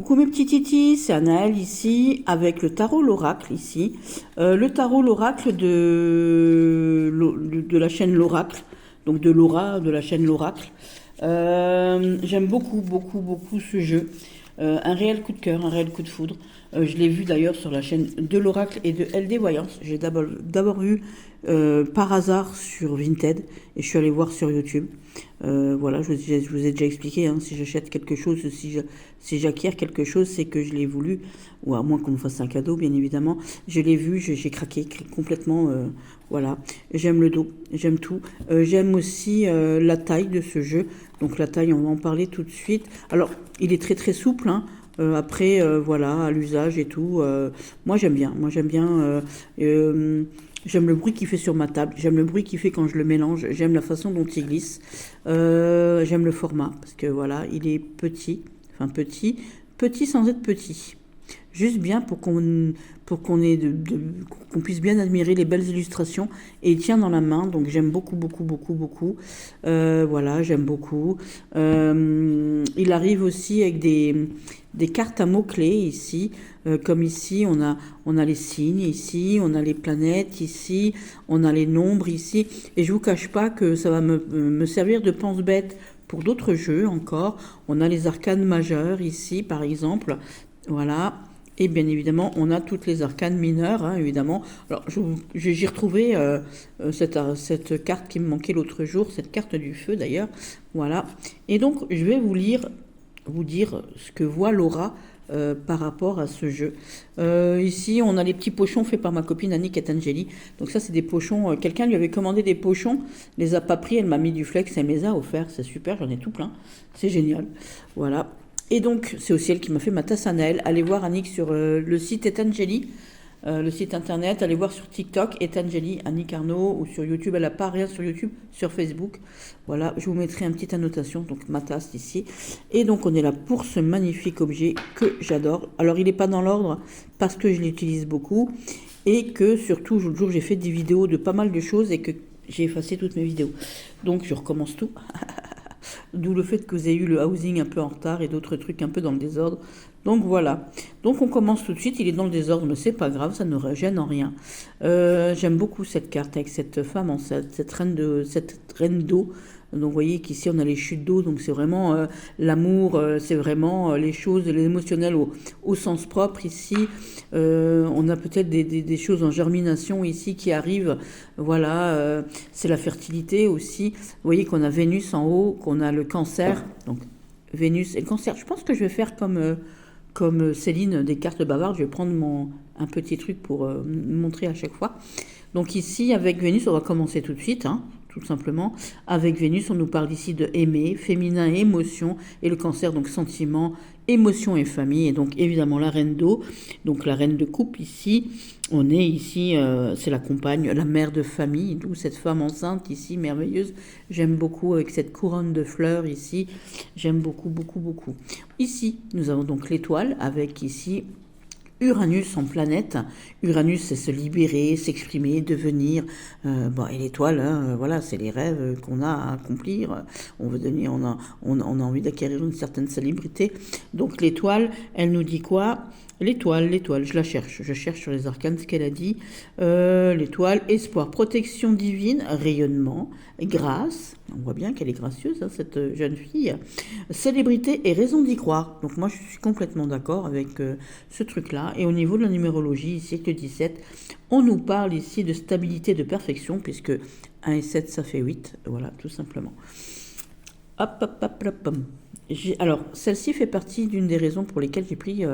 Coucou mes petits titis, c'est Anaëlle ici avec le tarot l'oracle ici. Le tarot l'oracle de la chaîne l'oracle, donc de Laura de la chaîne l'oracle. J'aime beaucoup ce jeu. Un réel coup de cœur, un réel coup de foudre. Je l'ai vu d'ailleurs sur la chaîne de l'oracle et de LD Voyance. J'ai d'abord vu par hasard sur Vinted et je suis allée voir sur YouTube. Voilà, je vous ai déjà expliqué, hein, si j'achète quelque chose, si j'acquiers quelque chose, c'est que je l'ai voulu, ou à moins qu'on me fasse un cadeau, bien évidemment. Je l'ai vu, j'ai craqué complètement. Voilà, j'aime le dos, j'aime tout. J'aime aussi la taille de ce jeu. Donc la taille, on va en parler tout de suite. Alors, il est très souple, hein. Après, voilà, à l'usage et tout. Moi, j'aime bien. J'aime le bruit qu'il fait sur ma table. J'aime le bruit qu'il fait quand je le mélange. J'aime la façon dont il glisse. J'aime le format parce que voilà, il est petit. Enfin, petit sans être petit. Juste bien pour qu'on ait qu'on puisse bien admirer les belles illustrations, et il tient dans la main, donc j'aime beaucoup. Voilà, j'aime beaucoup. Il arrive aussi avec des cartes à mots clés ici, comme ici on a les signes ici, on a les planètes ici, on a les nombres ici, et je vous cache pas que ça va me servir de pense-bête pour d'autres jeux encore. On a les arcanes majeures ici par exemple. Voilà. Et bien évidemment, on a toutes les arcanes mineures, hein, évidemment. Alors, j'ai retrouvé cette carte qui me manquait l'autre jour, cette carte du feu d'ailleurs. Voilà. Et donc, je vais vous dire ce que voit Laura par rapport à ce jeu. Ici, on a les petits pochons faits par ma copine Annick et Angeli. Donc ça, c'est des pochons. Quelqu'un lui avait commandé des pochons, les a pas pris, elle m'a mis du flex, elle me les a offerts. C'est super, j'en ai tout plein. C'est génial. Voilà. Et donc, c'est aussi elle qui m'a fait ma tasse à Naël. Allez voir Annick sur le site Etangeli, le site internet. Allez voir sur TikTok, Etangeli, Annick Arnaud, ou sur YouTube. Elle n'a pas rien sur YouTube, sur Facebook. Voilà, je vous mettrai une petite annotation, donc ma tasse ici. Et donc, on est là pour ce magnifique objet que j'adore. Alors, il n'est pas dans l'ordre parce que je l'utilise beaucoup. Et que, surtout, l'autre jour, j'ai fait des vidéos de pas mal de choses et que j'ai effacé toutes mes vidéos. Donc, je recommence tout. D'où le fait que vous ayez eu le housing un peu en retard et d'autres trucs un peu dans le désordre. Donc voilà. Donc on commence tout de suite. Il est dans le désordre, mais c'est pas grave, ça ne gêne en rien. J'aime beaucoup cette carte avec cette femme enceinte, cette reine d'eau. Donc vous voyez qu'ici on a les chutes d'eau, donc c'est vraiment l'amour, c'est vraiment les choses, l'émotionnel au sens propre ici. On a peut-être des choses en germination ici qui arrivent. Voilà, c'est la fertilité aussi. Vous voyez qu'on a Vénus en haut, qu'on a le cancer. Donc Vénus et le cancer. Je pense que je vais faire comme Céline des cartes bavardes. Je vais prendre un petit truc pour montrer à chaque fois. Donc ici, avec Vénus, on va commencer tout de suite, hein, tout simplement. Avec Vénus, on nous parle ici de aimer, féminin et émotion, et le cancer, donc sentiment, émotion et famille, et donc évidemment la reine d'eau, donc la reine de coupe ici. On est ici, c'est la compagne, la mère de famille, d'où cette femme enceinte ici, merveilleuse. J'aime beaucoup avec cette couronne de fleurs ici, j'aime beaucoup. Ici, nous avons donc l'étoile, avec ici Uranus en planète. Uranus, c'est se libérer, s'exprimer, devenir. Et l'étoile, hein, voilà, c'est les rêves qu'on a à accomplir. On veut devenir, on a envie d'acquérir une certaine célébrité. Donc l'étoile, elle nous dit quoi? L'étoile, je cherche sur les arcanes ce qu'elle a dit. L'étoile, espoir, protection divine, rayonnement, grâce. On voit bien qu'elle est gracieuse, hein, cette jeune fille. Célébrité et raison d'y croire. Donc moi, je suis complètement d'accord avec ce truc-là. Et au niveau de la numérologie, ici, avec le 17, on nous parle ici de stabilité, de perfection, puisque 1 et 7, ça fait 8. Voilà, tout simplement. Hop. Alors, celle-ci fait partie d'une des raisons pour lesquelles j'ai pris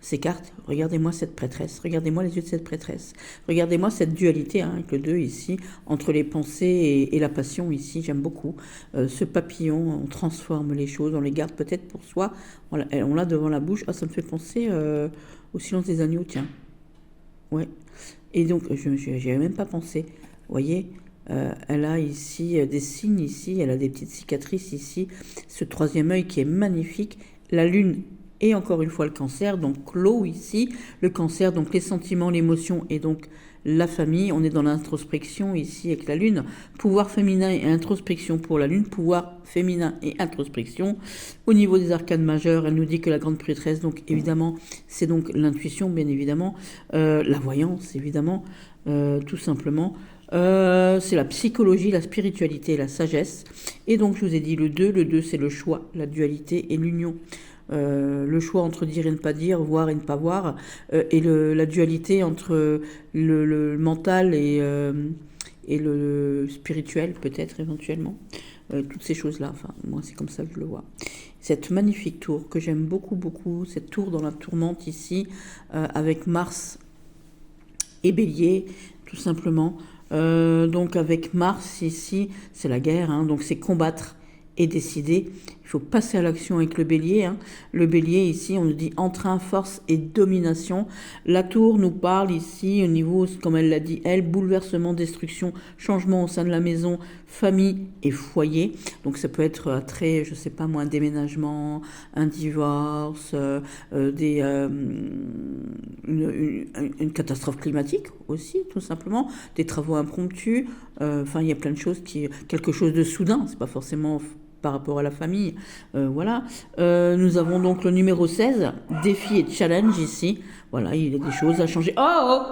ces cartes. Regardez-moi cette prêtresse, regardez-moi les yeux de cette prêtresse, regardez-moi cette dualité, hein, avec le 2 ici, entre les pensées et la passion ici, j'aime beaucoup. Ce papillon, on transforme les choses, on les garde peut-être pour soi, on l'a devant la bouche. Ah, ça me fait penser au silence des agneaux, tiens. Ouais. Et donc, je n'y avais même pas pensé. Vous voyez, elle a ici des signes ici, elle a des petites cicatrices ici, ce troisième œil qui est magnifique, la lune. Et encore une fois le cancer, donc l'eau ici, le cancer, donc les sentiments, l'émotion et donc la famille, on est dans l'introspection ici avec la lune, pouvoir féminin et introspection pour la lune, pouvoir féminin et introspection. Au niveau des arcanes majeures, elle nous dit que la grande prêtresse, donc évidemment, c'est donc l'intuition, bien évidemment, la voyance, évidemment, tout simplement. C'est la psychologie, la spiritualité et la sagesse. Et donc, je vous ai dit le 2 c'est le choix, la dualité et l'union. Le choix entre dire et ne pas dire, voir et ne pas voir, et la dualité entre le mental et le spirituel, peut-être éventuellement. Toutes ces choses-là, enfin, moi c'est comme ça que je le vois. Cette magnifique tour que j'aime beaucoup, beaucoup, cette tour dans la tourmente ici, avec Mars et Bélier, tout simplement. Donc avec Mars ici, c'est la guerre, hein, donc c'est combattre et décider. Il faut passer à l'action avec le bélier. Hein. Le bélier ici, on nous dit entrain, force et domination. La tour nous parle ici au niveau, comme elle l'a dit, elle, bouleversement, destruction, changement au sein de la maison, famille et foyer. Donc ça peut être très, je sais pas moi, un déménagement, un divorce, une catastrophe climatique aussi, tout simplement, des travaux impromptus. Enfin, il y a plein de choses quelque chose de soudain. C'est pas forcément par rapport à la famille. Voilà. Nous avons donc le numéro 16, défi et challenge ici. Voilà, il y a des choses à changer. Oh!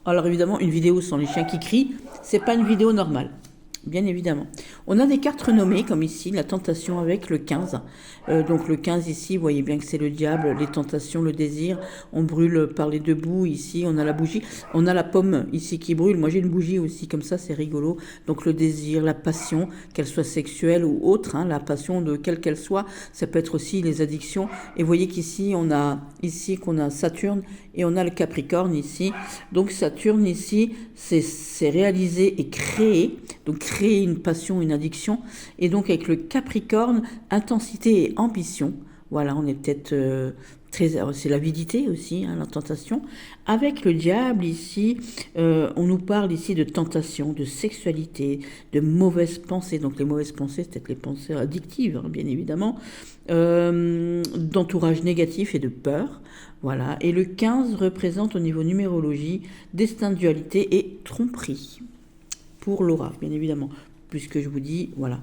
Alors évidemment, une vidéo sans les chiens qui crient, c'est pas une vidéo normale. Bien évidemment. On a des cartes renommées, comme ici, la tentation avec le 15. Donc le 15 ici, vous voyez bien que c'est le diable, les tentations, le désir. On brûle par les deux bouts ici, on a la bougie. On a la pomme ici qui brûle. Moi j'ai une bougie aussi, comme ça c'est rigolo. Donc le désir, la passion, qu'elle soit sexuelle ou autre, hein, la passion de quelle qu'elle soit. Ça peut être aussi les addictions. Et vous voyez qu'ici, qu'on a Saturne et on a le Capricorne ici. Donc Saturne ici, c'est réaliser et créer. Donc créer une passion, une addiction. Et donc avec le Capricorne, intensité et ambition. Voilà, on est peut-être c'est l'avidité aussi, hein, la tentation. Avec le diable ici, on nous parle ici de tentation, de sexualité, de mauvaises pensées. Donc les mauvaises pensées, c'est peut-être les pensées addictives, hein, bien évidemment. D'entourage négatif et de peur. Voilà. Et le 15 représente au niveau numérologie, destin, dualité et tromperie. Pour Laura, bien évidemment, puisque je vous dis, voilà.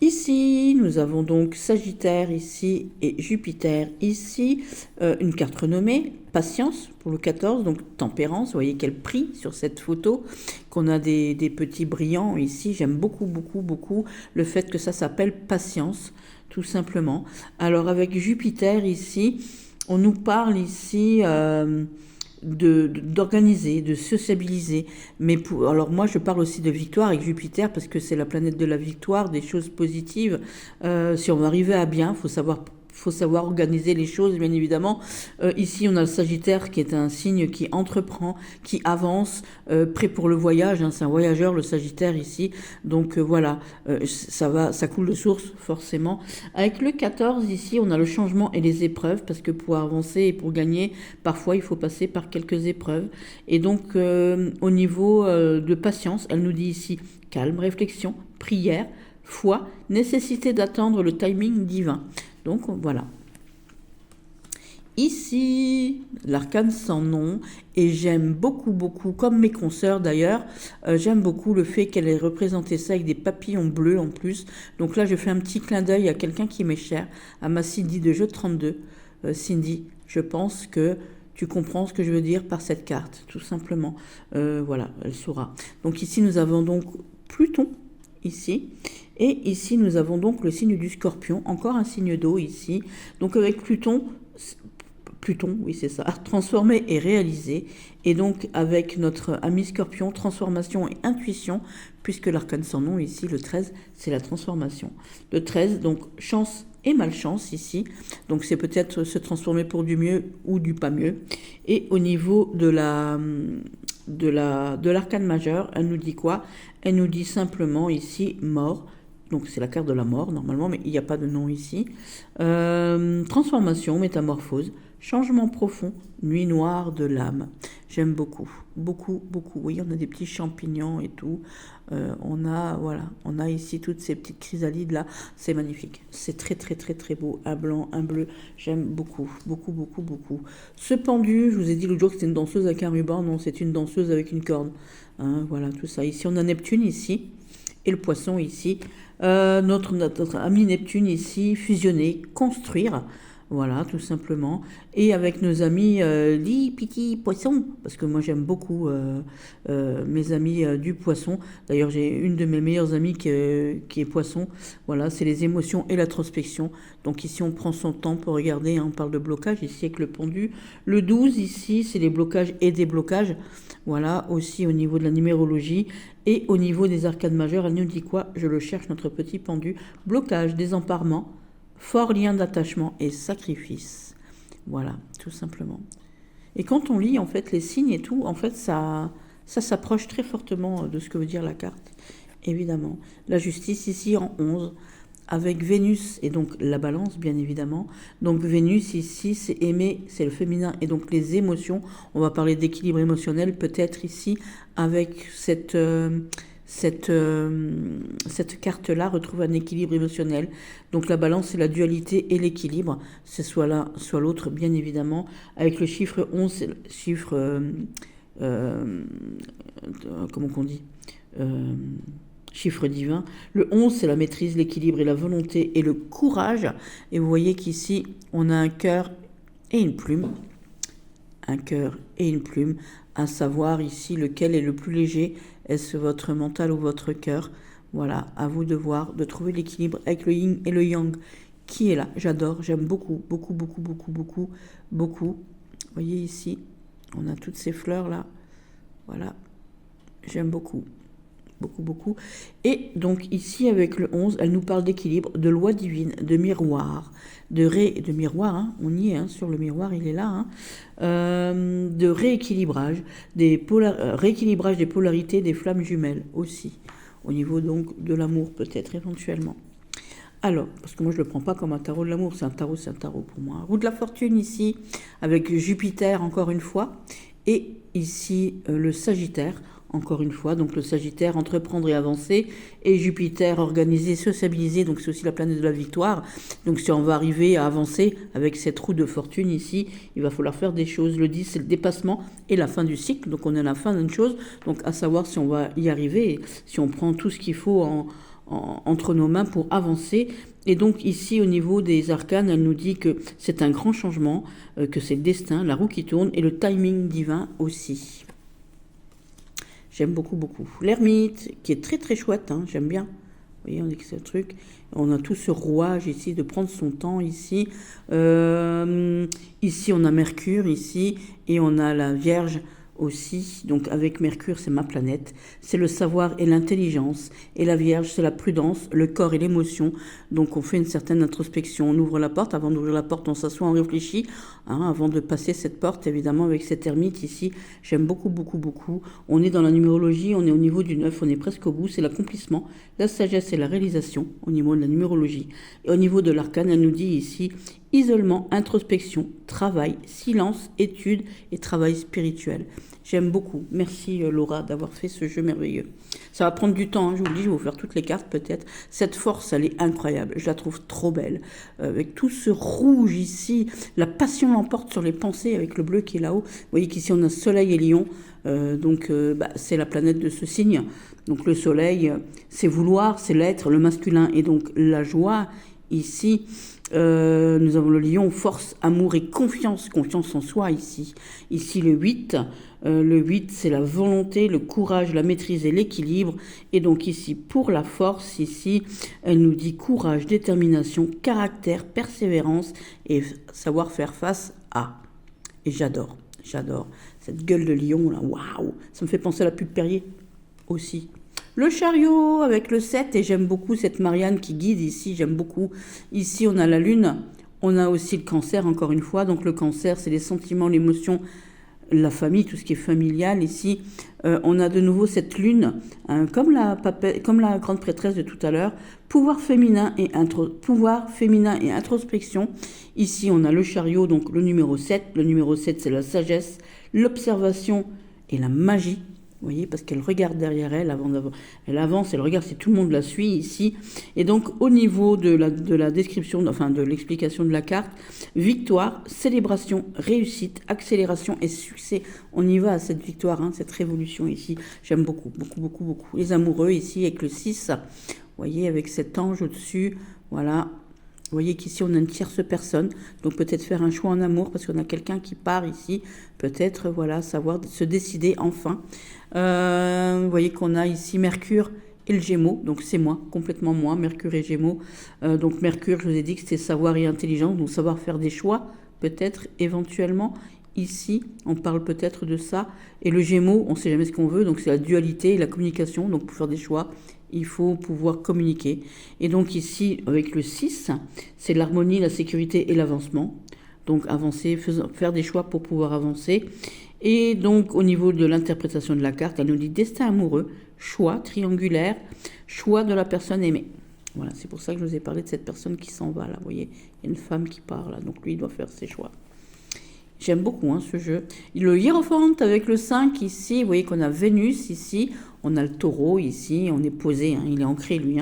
Ici, nous avons donc Sagittaire ici et Jupiter ici, une carte renommée, patience pour le 14, donc tempérance, vous voyez quel prix sur cette photo, qu'on a des petits brillants ici, j'aime beaucoup, beaucoup, beaucoup le fait que ça s'appelle patience, tout simplement. Alors avec Jupiter ici, on nous parle ici... d'organiser, de sociabiliser. Mais alors moi je parle aussi de victoire avec Jupiter parce que c'est la planète de la victoire, des choses positives. Si on va arriver à bien, faut savoir organiser les choses, bien évidemment. Ici, on a le Sagittaire qui est un signe qui entreprend, qui avance, prêt pour le voyage. Hein, c'est un voyageur, le Sagittaire ici. Donc voilà, ça coule de source, forcément. Avec le 14, ici, on a le changement et les épreuves, parce que pour avancer et pour gagner, parfois, il faut passer par quelques épreuves. Et donc, au niveau de patience, elle nous dit ici calme, réflexion, prière, foi, nécessité d'attendre le timing divin. Donc voilà. Ici, l'arcane sans nom, et j'aime beaucoup, beaucoup, comme mes consoeurs d'ailleurs, j'aime beaucoup le fait qu'elle ait représenté ça avec des papillons bleus en plus. Donc là, je fais un petit clin d'œil à quelqu'un qui m'est cher, à ma Cindy de jeu 32. Cindy, je pense que tu comprends ce que je veux dire par cette carte, tout simplement. Voilà, elle saura. Donc ici, nous avons donc Pluton, ici. Et ici, nous avons donc le signe du Scorpion, encore un signe d'eau ici. Donc avec Pluton, oui c'est ça, transformé et réalisé. Et donc avec notre ami Scorpion, transformation et intuition, puisque l'arcane sans nom ici, le 13, c'est la transformation. Le 13, donc chance et malchance ici. Donc c'est peut-être se transformer pour du mieux ou du pas mieux. Et au niveau de l'arcane majeur, elle nous dit quoi? Elle nous dit simplement ici mort, Donc c'est la carte de la mort normalement, mais il n'y a pas de nom ici. Transformation, métamorphose, changement profond, nuit noire de l'âme. J'aime beaucoup, beaucoup, beaucoup. Oui, on a des petits champignons et tout. Voilà, on a ici toutes ces petites chrysalides là. C'est magnifique. C'est très, très, très, très beau. Un blanc, un bleu. J'aime beaucoup, beaucoup, beaucoup, beaucoup. Ce pendu, je vous ai dit l'autre jour que c'était une danseuse avec un ruban. Non, c'est une danseuse avec une corde. Hein, voilà, tout ça. Ici, on a Neptune ici. Et le poisson ici. Notre ami Neptune ici, fusionner, construire, voilà, tout simplement. Et avec nos amis Li, Piti, Poisson, parce que moi j'aime beaucoup mes amis du poisson. D'ailleurs, j'ai une de mes meilleures amies qui est poisson. Voilà, c'est les émotions et l'introspection. Donc ici, on prend son temps pour regarder, hein, on parle de blocage ici avec le pendu. Le 12 ici, c'est les blocages et déblocages. Voilà, aussi au niveau de la numérologie. Et au niveau des arcades majeures, elle nous dit quoi? Je le cherche, notre petit pendu. Blocage, désemparement, fort lien d'attachement et sacrifice. Voilà, tout simplement. Et quand on lit, en fait, les signes et tout, en fait, ça s'approche très fortement de ce que veut dire la carte, évidemment. La justice, ici, en 11, avec Vénus, et donc la balance, bien évidemment. Donc Vénus, ici, c'est aimer, c'est le féminin, et donc les émotions. On va parler d'équilibre émotionnel, peut-être ici, avec cette carte-là, retrouve un équilibre émotionnel. Donc la balance, c'est la dualité et l'équilibre. C'est soit l'un, soit l'autre, bien évidemment. Avec le chiffre 11, c'est le chiffre... comment qu'on dit chiffre divin. Le 11, c'est la maîtrise, l'équilibre et la volonté et le courage. Et vous voyez qu'ici, on a un cœur et une plume. Un cœur et une plume. À savoir ici lequel est le plus léger. Est-ce votre mental ou votre cœur? Voilà, à vous de voir, de trouver l'équilibre avec le yin et le yang qui est là. J'adore, j'aime beaucoup, beaucoup, beaucoup, beaucoup, beaucoup, beaucoup. Vous voyez ici, on a toutes ces fleurs là. Voilà, j'aime beaucoup. Beaucoup, beaucoup. Et donc ici avec le 11, elle nous parle d'équilibre, de loi divine, de miroir, de miroir, hein, on y est, hein, sur le miroir, il est là, hein, de rééquilibrage, rééquilibrage des polarités des flammes jumelles aussi, au niveau donc de l'amour peut-être éventuellement. Alors, parce que moi je ne le prends pas comme un tarot de l'amour, c'est un tarot pour moi. Roue de la fortune ici, avec Jupiter encore une fois, et ici le Sagittaire, encore une fois, donc le Sagittaire, entreprendre et avancer, et Jupiter, organiser, sociabiliser, donc c'est aussi la planète de la victoire. Donc si on va arriver à avancer avec cette roue de fortune ici, il va falloir faire des choses. Le 10, c'est le dépassement et la fin du cycle, donc on est à la fin d'une chose, donc à savoir si on va y arriver, si on prend tout ce qu'il faut entre nos mains pour avancer. Et donc ici, au niveau des arcanes, elle nous dit que c'est un grand changement, que c'est le destin, la roue qui tourne, et le timing divin aussi. J'aime beaucoup, beaucoup. L'ermite, qui est très, très chouette, hein, j'aime bien. Vous voyez, on dit que c'est un truc. On a tout ce rouage ici, de prendre son temps ici. Ici, on a Mercure, ici, et on a la Vierge aussi. Donc, avec Mercure, c'est ma planète. C'est le savoir et l'intelligence. Et la Vierge, c'est la prudence, le corps et l'émotion. Donc, on fait une certaine introspection. On ouvre la porte. Avant d'ouvrir la porte, on s'assoit, on réfléchit. Hein, avant de passer cette porte, évidemment, avec cet ermite ici, j'aime beaucoup, beaucoup, beaucoup. On est dans la numérologie, on est au niveau du 9, on est presque au bout. C'est l'accomplissement, la sagesse et la réalisation au niveau de la numérologie. Et au niveau de l'arcane, elle nous dit ici isolement, introspection, travail, silence, étude et travail spirituel. J'aime beaucoup. Merci Laura d'avoir fait ce jeu merveilleux. Ça va prendre du temps, hein, je vous le dis, je vais vous faire toutes les cartes peut-être. Cette force, elle est incroyable. Je la trouve trop belle. Avec tout ce rouge ici, la passion l'emporte sur les pensées avec le bleu qui est là-haut. Vous voyez qu'ici on a Soleil et Lion. C'est la planète de ce signe. Donc le Soleil, c'est vouloir, c'est l'être, le masculin. Et donc la joie, ici... nous avons le lion, force, amour et confiance en soi ici. Ici le 8, c'est la volonté, le courage, la maîtrise et l'équilibre. Et donc ici pour la force, ici, elle nous dit courage, détermination, caractère, persévérance et savoir faire face à. Et j'adore cette gueule de lion là, waouh, ça me fait penser à la pub Perrier aussi. Le chariot avec le 7, et j'aime beaucoup cette Marianne qui guide ici, j'aime beaucoup. Ici, on a la lune, on a aussi le cancer, encore une fois. Donc le cancer, c'est les sentiments, l'émotion, la famille, tout ce qui est familial. Ici, on a de nouveau cette lune, hein, comme la grande prêtresse de tout à l'heure, pouvoir féminin et introspection. Ici, on a le chariot, donc le numéro 7. Le numéro 7, c'est la sagesse, l'observation et la magie. Vous voyez, parce qu'elle regarde derrière elle, elle avance, elle regarde si tout le monde la suit ici. Et donc, au niveau de la description, enfin de l'explication de la carte, victoire, célébration, réussite, accélération et succès. On y va à cette victoire, hein, cette révolution ici. J'aime beaucoup, beaucoup, beaucoup, beaucoup. Les amoureux ici avec le 6, vous voyez, avec cet ange au-dessus, voilà. Vous voyez qu'ici, on a une tierce personne, donc peut-être faire un choix en amour, parce qu'on a quelqu'un qui part ici, peut-être, voilà, savoir se décider enfin. Vous voyez qu'on a ici Mercure et le Gémeaux, donc c'est moi, complètement moi, Mercure et Gémeaux. Donc Mercure, je vous ai dit que c'était savoir et intelligence, donc savoir faire des choix, peut-être, éventuellement. Ici, on parle peut-être de ça. Et le Gémeaux, on ne sait jamais ce qu'on veut, donc c'est la dualité et la communication, donc pour faire des choix, il faut pouvoir communiquer. Et donc ici, avec le 6, c'est l'harmonie, la sécurité et l'avancement. Donc avancer, faire des choix pour pouvoir avancer. Et donc au niveau de l'interprétation de la carte, elle nous dit destin amoureux, choix triangulaire, choix de la personne aimée. Voilà, c'est pour ça que je vous ai parlé de cette personne qui s'en va là. Vous voyez, il y a une femme qui part là, donc lui il doit faire ses choix. J'aime beaucoup ce jeu. Le hiérophant avec le 5 ici, vous voyez qu'on a Vénus ici, on a le taureau ici, on est posé, hein, il est ancré lui.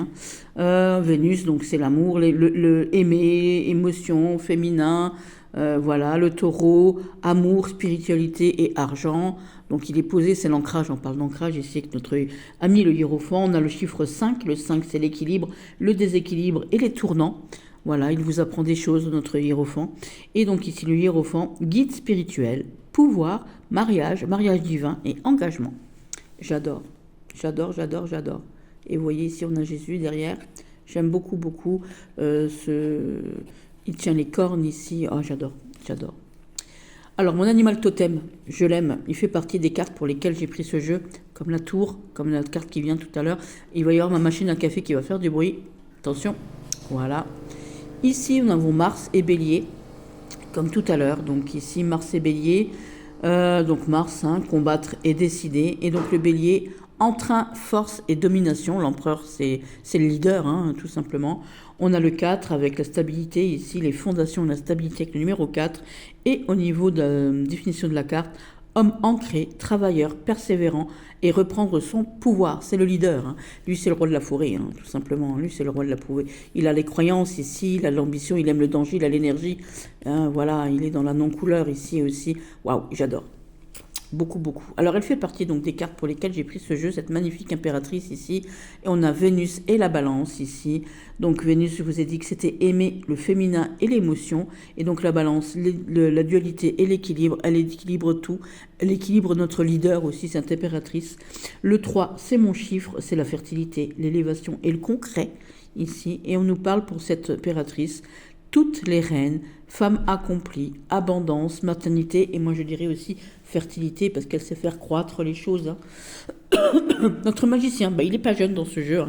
Vénus, donc c'est l'amour, le aimer, émotion, féminin, voilà, le taureau, amour, spiritualité et argent. Donc il est posé, c'est l'ancrage, on parle d'ancrage ici avec notre ami le hiérophant. On a le chiffre 5, le 5 c'est l'équilibre, le déséquilibre et les tournants. Voilà, il vous apprend des choses, notre hiérophant. Et donc ici, le hiérophant, guide spirituel, pouvoir, mariage divin et engagement. J'adore, j'adore, j'adore, j'adore. Et vous voyez ici, on a Jésus derrière. J'aime beaucoup, beaucoup. Il tient les cornes ici. Oh, j'adore, j'adore. Alors, mon animal totem, je l'aime. Il fait partie des cartes pour lesquelles j'ai pris ce jeu, comme la tour, comme la carte qui vient tout à l'heure. Il va y avoir ma machine à café qui va faire du bruit. Attention, voilà. Ici, nous avons Mars et Bélier, comme tout à l'heure. Donc ici, Mars et Bélier. Donc Mars, combattre et décider. Et donc le Bélier, entrain, force et domination. L'empereur, c'est le leader, tout simplement. On a le 4 avec la stabilité. Ici, les fondations de la stabilité avec le numéro 4. Et au niveau de la définition de la carte, homme ancré, travailleur, persévérant et reprendre son pouvoir. C'est le leader. Lui, c'est le roi de la forêt, tout simplement. Lui, c'est le roi de la forêt. Il a les croyances ici, il a l'ambition, il aime le danger, il a l'énergie. Voilà, il est dans la non-couleur ici aussi. Waouh, j'adore. Beaucoup, beaucoup. Alors, elle fait partie donc des cartes pour lesquelles j'ai pris ce jeu, cette magnifique impératrice ici. Et on a Vénus et la balance ici. Donc, Vénus, je vous ai dit que c'était aimer le féminin et l'émotion. Et donc, la balance, la dualité et l'équilibre, elle équilibre tout. Elle équilibre notre leader aussi, cette impératrice. Le 3, c'est mon chiffre, c'est la fertilité, l'élévation et le concret ici. Et on nous parle pour cette impératrice toutes les reines, femmes accomplies, abondance, maternité, et moi je dirais aussi fertilité, parce qu'elle sait faire croître les choses. Notre magicien, il n'est pas jeune dans ce jeu.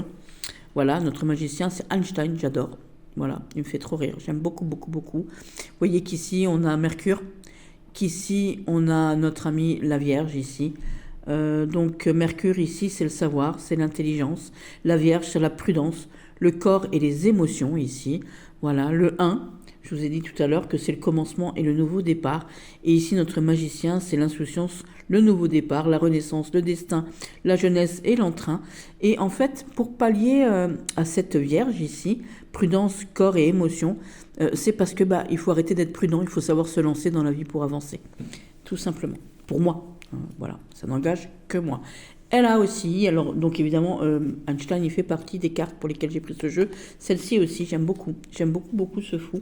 Voilà, notre magicien, c'est Einstein, j'adore. Voilà, il me fait trop rire, j'aime beaucoup, beaucoup, beaucoup. Vous voyez qu'ici, on a Mercure, qu'ici, on a notre amie la Vierge, ici. Donc Mercure, ici, c'est le savoir, c'est l'intelligence. La Vierge, c'est la prudence, le corps et les émotions, ici. Voilà, le 1, je vous ai dit tout à l'heure que c'est le commencement et le nouveau départ. Et ici, notre magicien, c'est l'insouciance, le nouveau départ, la renaissance, le destin, la jeunesse et l'entrain. Et en fait, pour pallier à cette Vierge ici, prudence, corps et émotion, c'est parce que il faut arrêter d'être prudent, il faut savoir se lancer dans la vie pour avancer. Tout simplement. Pour moi. Voilà, ça n'engage que moi. Elle a aussi, alors donc évidemment, Einstein, il fait partie des cartes pour lesquelles j'ai pris ce jeu. Celle-ci aussi, j'aime beaucoup beaucoup ce fou.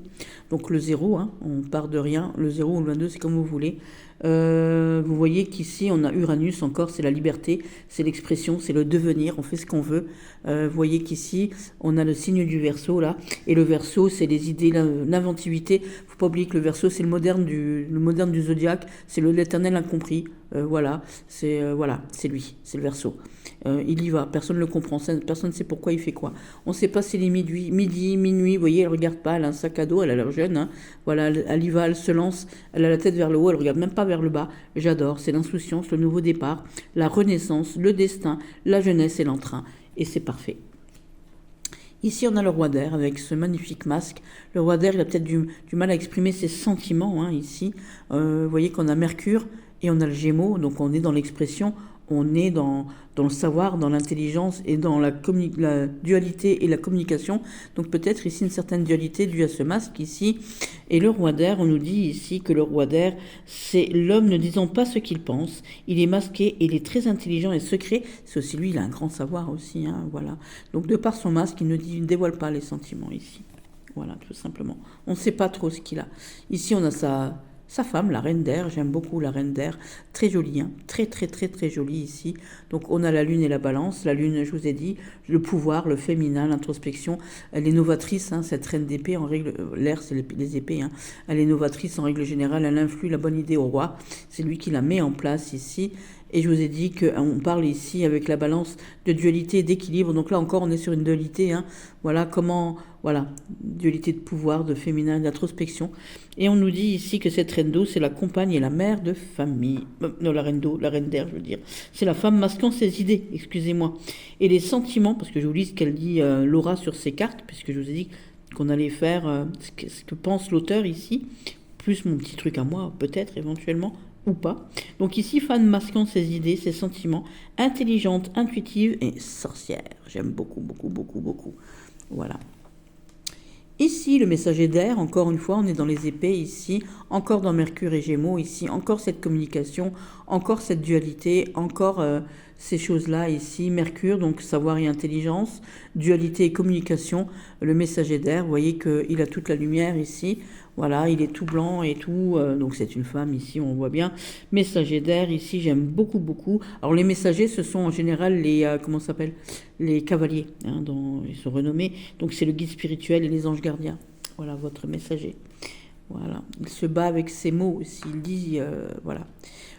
Donc le 0, on part de rien. Le 0 ou le 22, c'est comme vous voulez. Vous voyez qu'ici, on a Uranus encore, c'est la liberté, c'est l'expression, c'est le devenir, on fait ce qu'on veut. Vous voyez qu'ici, on a le signe du Verseau, là. Et le Verseau, c'est les idées, l'inventivité. Faut pas oublier que le Verseau, c'est le moderne du zodiaque, c'est l'éternel incompris. voilà, c'est lui, c'est le Verseau. Il y va, personne ne le comprend, personne ne sait pourquoi il fait quoi. On ne sait pas s'il est midi, minuit, vous voyez, elle regarde pas, elle a un sac à dos, elle a l'air jeune, hein. Voilà, elle y va, elle se lance, elle a la tête vers le haut, elle regarde même pas vers le bas. J'adore, c'est l'insouciance, le nouveau départ, la renaissance, le destin, la jeunesse et l'entrain. Et c'est parfait. Ici, on a le roi d'air avec ce magnifique masque. Le roi d'air, il a peut-être du mal à exprimer ses sentiments, hein, ici. Vous voyez qu'on a Mercure et on a le Gémeaux, donc on est dans l'expression, on est dans le savoir, dans l'intelligence et dans la dualité et la communication. Donc peut-être ici une certaine dualité due à ce masque ici. Et le roi d'air, on nous dit ici que le roi d'air, c'est l'homme ne disant pas ce qu'il pense. Il est masqué, il est très intelligent et secret. C'est aussi lui, il a un grand savoir aussi, hein, voilà. Donc de par son masque, il ne dévoile pas les sentiments ici. Voilà, tout simplement. On ne sait pas trop ce qu'il a. Ici, on a sa femme, la reine d'air. J'aime beaucoup la reine d'air. Très jolie, hein. Très, très, très, très jolie ici. Donc, on a la lune et la balance. La lune, je vous ai dit, le pouvoir, le féminin, l'introspection. Elle est novatrice, hein, cette reine d'épée. En règle, l'air, c'est les épées, hein. Elle est novatrice en règle générale. Elle influe la bonne idée au roi. C'est lui qui la met en place ici. Et je vous ai dit qu'on parle ici avec la balance de dualité et d'équilibre. Donc là encore, on est sur une dualité. Hein. Voilà dualité de pouvoir, de féminin, d'introspection. Et on nous dit ici que cette reine d'eau, c'est la compagne et la mère de famille. Non, la reine d'eau, la reine d'air, je veux dire. C'est la femme masquant ses idées, excusez-moi. Et les sentiments, parce que je vous lis ce qu'elle dit Laura sur ses cartes, puisque je vous ai dit qu'on allait faire ce que pense l'auteur ici, plus mon petit truc à moi, peut-être, éventuellement, ou pas. Donc ici, femme masquant ses idées, ses sentiments, intelligente, intuitive et sorcière. J'aime beaucoup, beaucoup, beaucoup, beaucoup. Voilà. Ici, le messager d'air, encore une fois, on est dans les épées ici, encore dans Mercure et Gémeaux ici, encore cette communication, encore cette dualité, encore ces choses-là ici. Mercure, donc savoir et intelligence, dualité et communication, le messager d'air, vous voyez qu'il a toute la lumière ici. Voilà, il est tout blanc et tout, donc c'est une femme ici, on voit bien. Messager d'air ici, j'aime beaucoup, beaucoup. Alors les messagers, ce sont en général les, comment ça s'appelle, les cavaliers, hein, ils sont renommés. Donc c'est le guide spirituel et les anges gardiens. Voilà, votre messager. Voilà, il se bat avec ses mots aussi, il dit, voilà.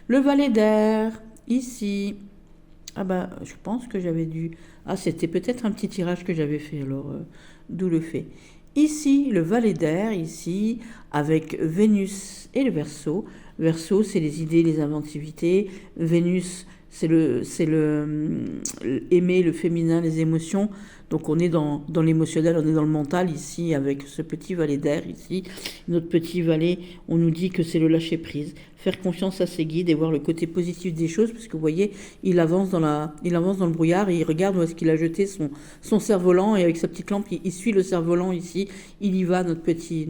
Le valet d'air, ici. Ah bah, je pense que j'avais dû... Ah, c'était peut-être un petit tirage que j'avais fait, alors d'où le fait. Ici, le valet d'air, ici, avec Vénus et le Verseau. Verseau, c'est les idées, les inventivités. Vénus, c'est aimer, le féminin, les émotions. Donc on est dans l'émotionnel, on est dans le mental ici, avec ce petit valet d'air ici. Notre petit valet, on nous dit que c'est le lâcher-prise. Faire confiance à ses guides et voir le côté positif des choses, parce que vous voyez, il avance dans le brouillard et il regarde où est-ce qu'il a jeté son cerf-volant, et avec sa petite lampe, il suit le cerf-volant ici. Il y va, notre petit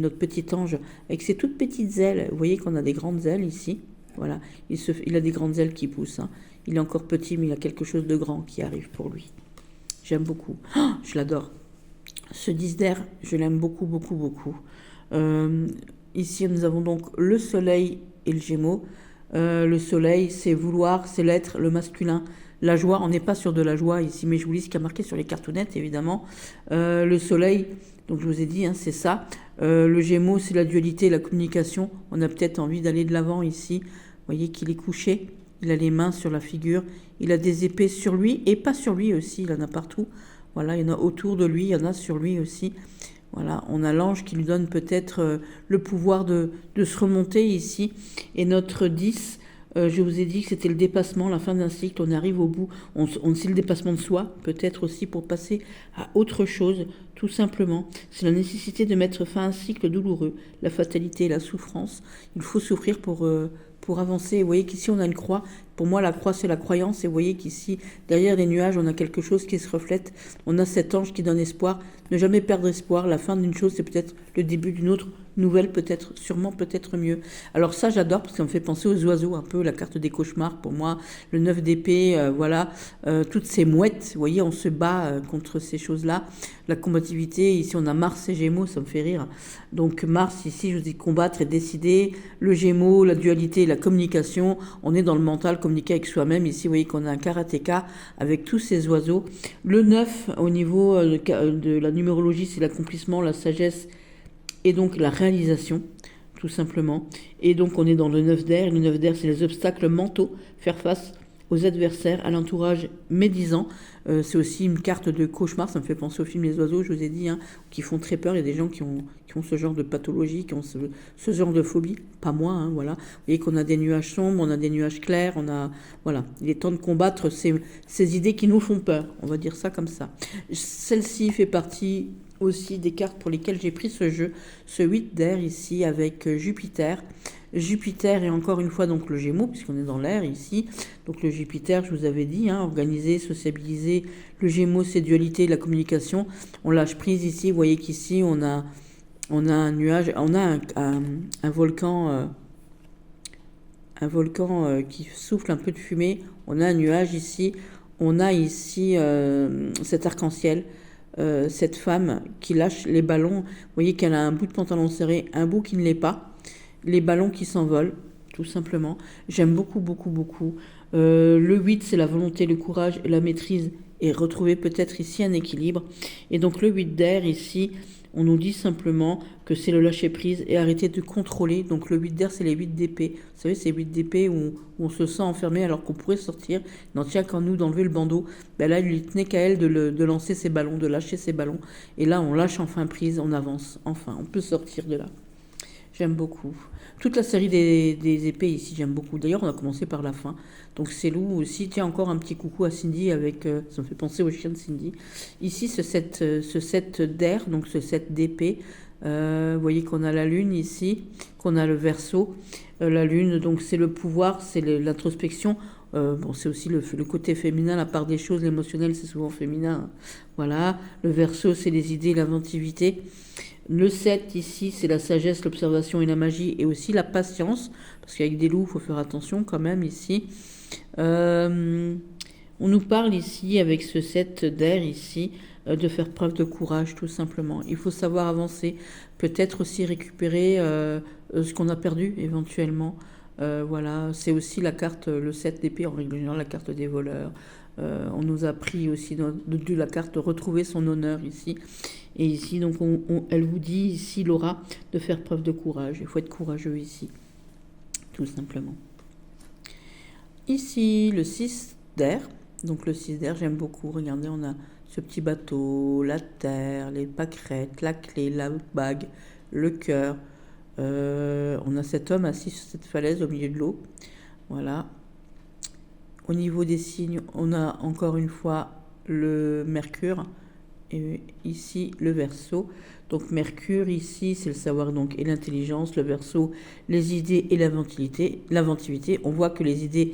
ange, avec ses toutes petites ailes. Vous voyez qu'on a des grandes ailes ici. Voilà, il a des grandes ailes qui poussent. Hein. Il est encore petit, mais il a quelque chose de grand qui arrive pour lui. J'aime beaucoup. Oh, je l'adore. Ce 10 d'air, je l'aime beaucoup, beaucoup, beaucoup. Ici, nous avons donc le soleil et le Gémeaux. Le soleil, c'est vouloir, c'est l'être, le masculin. La joie, on n'est pas sur de la joie ici, mais je vous lis ce qui a marqué sur les cartonnettes, évidemment. Le soleil, donc je vous ai dit, hein, c'est ça. Le Gémeaux, c'est la dualité, la communication. On a peut-être envie d'aller de l'avant ici. Vous voyez qu'il est couché. Il a les mains sur la figure. Il a des épées sur lui et pas sur lui aussi. Il en a partout. Voilà, il y en a autour de lui, il y en a sur lui aussi. Voilà, on a l'ange qui lui donne peut-être le pouvoir de se remonter ici. Et notre 10, je vous ai dit que c'était le dépassement, la fin d'un cycle. On arrive au bout. C'est le dépassement de soi, peut-être aussi pour passer à autre chose, tout simplement. C'est la nécessité de mettre fin à un cycle douloureux, la fatalité, la souffrance. Il faut souffrir pour avancer. Vous voyez qu'ici, on a une croix. Pour moi, la croix, c'est la croyance. Et vous voyez qu'ici, derrière les nuages, on a quelque chose qui se reflète. On a cet ange qui donne espoir. Ne jamais perdre espoir. La fin d'une chose, c'est peut-être le début d'une autre nouvelle, peut-être, sûrement, peut-être mieux. Alors ça, j'adore, parce que ça me fait penser aux oiseaux, un peu, la carte des cauchemars, pour moi. Le 9 d'épée, voilà. Toutes ces mouettes, vous voyez, on se bat contre ces choses-là. La combativité, ici, on a Mars et Gémeaux, ça me fait rire. Donc Mars, ici, je vous dis combattre et décider. Le Gémeaux, la dualité, la communication. On est dans le mental, communiquer avec soi-même. Ici, vous voyez qu'on a un karatéka avec tous ces oiseaux. Le 9, au niveau de la numérologie, c'est l'accomplissement, la sagesse et donc la réalisation. tout simplement. Et donc on est dans le 9 d'air. Le 9 d'air, c'est les obstacles mentaux, faire face aux adversaires, à l'entourage médisant. C'est aussi une carte de cauchemar, ça me fait penser au film Les Oiseaux, je vous ai dit, hein, qui font très peur. Il y a des gens qui ont ce genre de pathologie, qui ont ce genre de phobie. Pas moi, hein, voilà. Vous voyez qu'on a des nuages sombres, on a des nuages clairs, voilà. Il est temps de combattre ces idées qui nous font peur, on va dire ça comme ça. Celle-ci fait partie aussi des cartes pour lesquelles j'ai pris ce jeu, ce 8 d'air ici avec Jupiter. Jupiter et encore une fois donc le Gémeaux, puisqu'on est dans l'air ici. Donc le Jupiter, je vous avais dit, hein, organiser, sociabiliser. Le Gémeaux, c'est dualité, la communication. On lâche prise ici. Vous voyez qu'ici, on a un nuage, on a un volcan qui souffle un peu de fumée. On a un nuage ici. On a ici cet arc-en-ciel. Cette femme qui lâche les ballons. Vous voyez qu'elle a un bout de pantalon serré, un bout qui ne l'est pas. Les ballons qui s'envolent, tout simplement. J'aime beaucoup, beaucoup, beaucoup. Le 8, c'est la volonté, le courage et la maîtrise. Et retrouver peut-être ici un équilibre. Et donc le 8 d'air, ici, on nous dit simplement que c'est le lâcher-prise et arrêter de contrôler. Donc le 8 d'air, c'est les 8 d'épée. Vous savez, c'est 8 d'épée où on se sent enfermé alors qu'on pourrait sortir. Il n'en tient qu'à nous d'enlever le bandeau. Ben là, il lui tenait qu'à elle de lancer ses ballons, de lâcher ses ballons. Et là, on lâche enfin prise, on avance. Enfin, on peut sortir de là. J'aime beaucoup. Toute la série des épées ici, j'aime beaucoup. D'ailleurs, on a commencé par la fin. Donc c'est Lou aussi. Tiens, encore un petit coucou à Cindy avec... ça me fait penser au chien de Cindy. Ici, ce 7 d'air, donc ce 7 d'épée. Vous voyez qu'on a la lune ici, qu'on a le Verseau. La lune, donc c'est le pouvoir, c'est l'introspection. Bon, c'est aussi le côté féminin, la part des choses, l'émotionnel, c'est souvent féminin. Voilà. Le Verseau, c'est les idées, l'inventivité. Le 7 ici, c'est la sagesse, l'observation et la magie, et aussi la patience, parce qu'avec des loups, il faut faire attention quand même ici. On nous parle ici, avec ce 7 d'air ici, de faire preuve de courage, tout simplement. Il faut savoir avancer, peut-être aussi récupérer ce qu'on a perdu éventuellement. Voilà, c'est aussi la carte, le 7 d'épée, en règle générale, la carte des voleurs. On nous a pris aussi de la carte retrouver son honneur ici. Et ici, donc, elle vous dit ici, Laura, de faire preuve de courage. Il faut être courageux ici, tout simplement. Ici, le 6 d'air. Donc, le 6 d'air, j'aime beaucoup. Regardez, on a ce petit bateau, la terre, les pâquerettes, la clé, la bague, le cœur. On a cet homme assis sur cette falaise au milieu de l'eau. Voilà. Au niveau des signes, on a encore une fois le Mercure. Et ici, le Verseau. Donc, Mercure, ici, c'est le savoir donc et l'intelligence. Le Verseau, les idées et l'inventivité. On voit que les idées,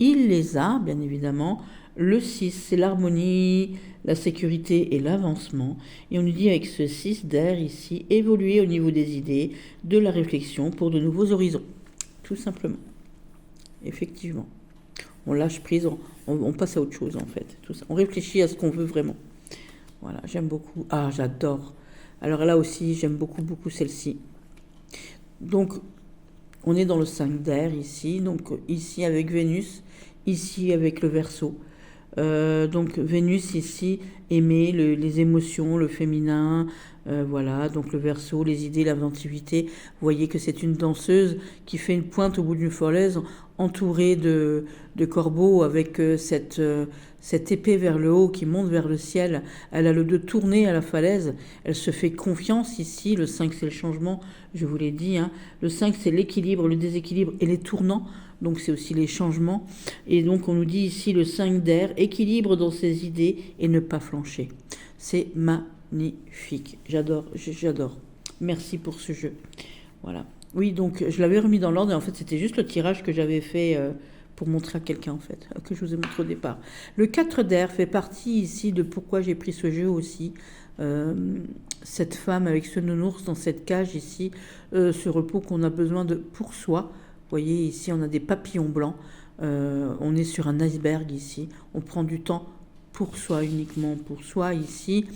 il les a, bien évidemment. Le 6, c'est l'harmonie, la sécurité et l'avancement. Et on nous dit avec ce 6 d'air ici, évoluer au niveau des idées, de la réflexion pour de nouveaux horizons. Tout simplement. Effectivement. On lâche prise, on passe à autre chose en fait. Tout ça. On réfléchit à ce qu'on veut vraiment. Voilà, j'aime beaucoup. Ah, j'adore. Alors là aussi, j'aime beaucoup, beaucoup celle-ci. Donc, on est dans le 5 d'air ici. Donc, ici avec Vénus, ici avec le Verseau. Donc, Vénus ici, aimer les émotions, le féminin. Voilà, donc le Verseau, les idées, l'inventivité. Vous voyez que c'est une danseuse qui fait une pointe au bout d'une falaise entourée de corbeaux avec cette épée vers le haut qui monte vers le ciel. Elle a le dos tourné à la falaise. Elle se fait confiance ici. Le 5, c'est le changement, je vous l'ai dit. Hein. Le 5, c'est l'équilibre, le déséquilibre et les tournants. Donc, c'est aussi les changements. Et donc, on nous dit ici le 5 d'air, équilibre dans ses idées et ne pas flancher. C'est magnifique. J'adore. Merci pour ce jeu. Voilà. Oui, donc, je l'avais remis dans l'ordre et en fait, c'était juste le tirage que j'avais fait... pour montrer à quelqu'un, en fait, que je vous ai montré au départ. Le 4 d'air fait partie ici de pourquoi j'ai pris ce jeu aussi. Cette femme avec ce nounours dans cette cage ici, ce repos qu'on a besoin de pour soi. Vous voyez, ici, on a des papillons blancs. On est sur un iceberg ici. On prend du temps pour soi, uniquement pour soi ici.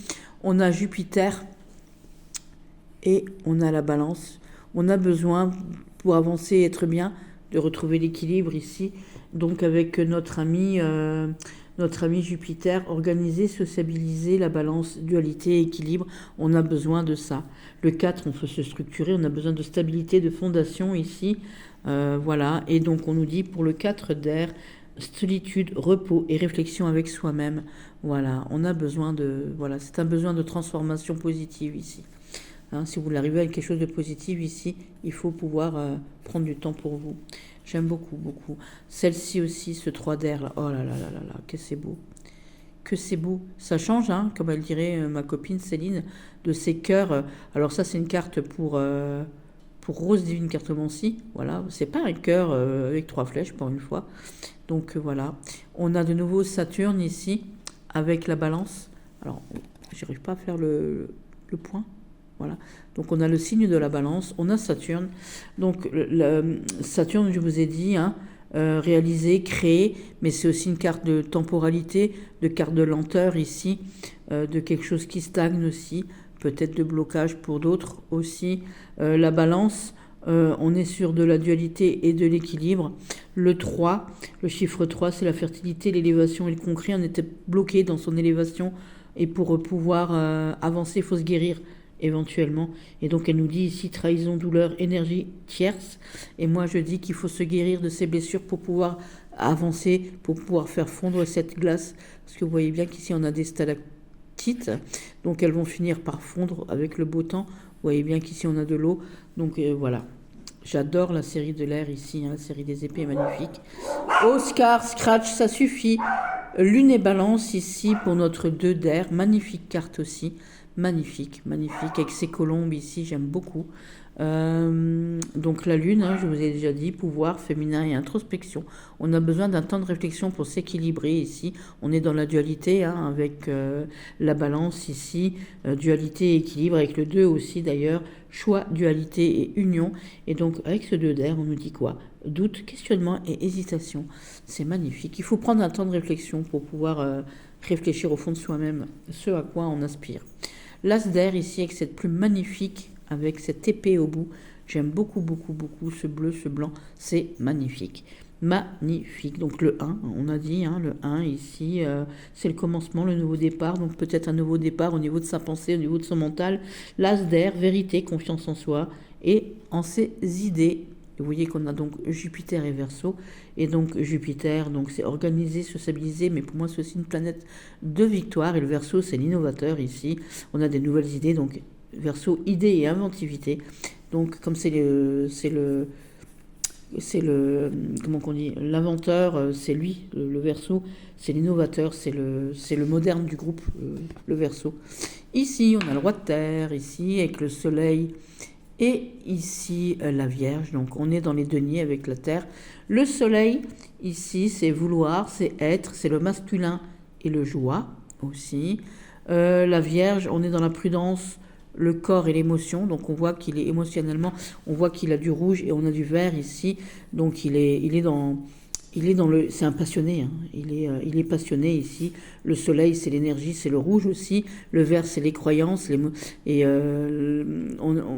On a Jupiter et on a la balance. On a besoin, pour avancer et être bien, de retrouver l'équilibre ici. Donc avec notre ami notre ami Jupiter, organiser, sociabiliser, la balance, dualité, équilibre, on a besoin de ça. Le 4, on peut se structurer, on a besoin de stabilité, de fondation ici, voilà. Et donc on nous dit pour le 4 d'air, solitude, repos et réflexion avec soi-même. Voilà, on a besoin de... Voilà, c'est un besoin de transformation positive ici. Hein, si vous voulez arriver à quelque chose de positif ici, il faut pouvoir prendre du temps pour vous. J'aime beaucoup, beaucoup. Celle-ci aussi, ce 3 d'air, là. Oh là là là là là, que c'est beau. Que c'est beau. Ça change, hein, comme elle dirait ma copine Céline, de ces cœurs. Alors ça, c'est une carte pour Rose Divine Cartomancie. Voilà, c'est pas un cœur avec 3 flèches, pour une fois. Donc voilà. On a de nouveau Saturne ici, avec la balance. Alors, j'arrive pas à faire le point. Voilà. Donc on a le signe de la balance, on a Saturne. Donc Saturne, je vous ai dit, hein, réaliser, créer, mais c'est aussi une carte de temporalité, de carte de lenteur ici, de quelque chose qui stagne aussi, peut-être de blocage pour d'autres aussi. La balance, on est sur de la dualité et de l'équilibre. Le 3, le chiffre 3, c'est la fertilité, l'élévation et le concret. On était bloqué dans son élévation et pour pouvoir avancer, il faut se guérir éventuellement. Et donc elle nous dit ici trahison, douleur, énergie tierce. Et moi je dis qu'il faut se guérir de ces blessures pour pouvoir avancer, pour pouvoir faire fondre cette glace. Parce que vous voyez bien qu'ici on a des stalactites, donc elles vont finir par fondre avec le beau temps. Vous voyez bien qu'ici on a de l'eau. Donc voilà. J'adore la série de l'air ici, hein, la série des épées est magnifique. Oscar, Scratch, ça suffit. Lune et balance ici pour notre 2 d'air. Magnifique carte aussi. Magnifique, magnifique, avec ces colombes ici, j'aime beaucoup. Donc la lune, hein, je vous ai déjà dit, pouvoir féminin et introspection. On a besoin d'un temps de réflexion pour s'équilibrer ici. On est dans la dualité, hein, avec la balance ici, dualité et équilibre, avec le 2 aussi d'ailleurs, choix, dualité et union. Et donc avec ce 2 d'air, on nous dit quoi? Doute, questionnement et hésitation. C'est magnifique. Il faut prendre un temps de réflexion pour pouvoir réfléchir au fond de soi-même, ce à quoi on aspire. L'as d'air ici avec cette plume magnifique, avec cette épée au bout. J'aime beaucoup, beaucoup, beaucoup ce bleu, ce blanc. C'est magnifique. Magnifique. Donc le 1, on a dit, hein, le 1 ici, c'est le commencement, le nouveau départ. Donc peut-être un nouveau départ au niveau de sa pensée, au niveau de son mental. L'as d'air, vérité, confiance en soi et en ses idées. Vous voyez qu'on a donc Jupiter et Verseau. Et donc Jupiter, donc c'est organiser, se stabiliser, mais pour moi c'est aussi une planète de victoire. Et le Verseau, c'est l'innovateur ici. On a des nouvelles idées, donc Verseau, idée et inventivité. Donc comme c'est le comment qu'on dit, l'inventeur, c'est lui, le Verseau, c'est l'innovateur, c'est le moderne du groupe, le Verseau. Ici, on a le roi de terre, ici, avec le soleil. Et ici, la Vierge, donc on est dans les deniers avec la Terre. Le Soleil, ici, c'est vouloir, c'est être, c'est le masculin et le joie aussi. La Vierge, on est dans la prudence, le corps et l'émotion. Donc on voit qu'il est émotionnellement, on voit qu'il a du rouge et on a du vert ici. Donc il est dans le, c'est un passionné, hein. Il est passionné ici. Le soleil, c'est l'énergie, c'est le rouge aussi. Le vert, c'est les croyances,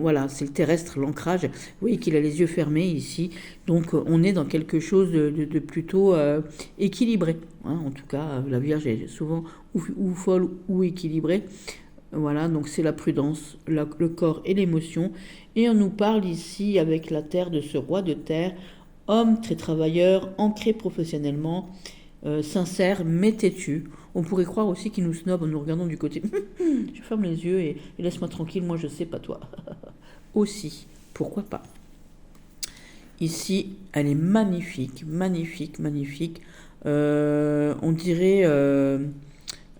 voilà, c'est le terrestre, l'ancrage. Vous voyez qu'il a les yeux fermés ici. Donc, on est dans quelque chose de plutôt équilibré. Hein. En tout cas, la Vierge est souvent ou folle ou équilibrée. Voilà, donc c'est la prudence, le corps et l'émotion. Et on nous parle ici avec la terre de ce roi de terre. Homme très travailleur, ancré professionnellement, sincère mais têtu. On pourrait croire aussi qu'il nous snob en nous regardant du côté. Je ferme les yeux et laisse-moi tranquille, moi je sais pas toi. Aussi, pourquoi pas. Ici, elle est magnifique, magnifique, magnifique. On dirait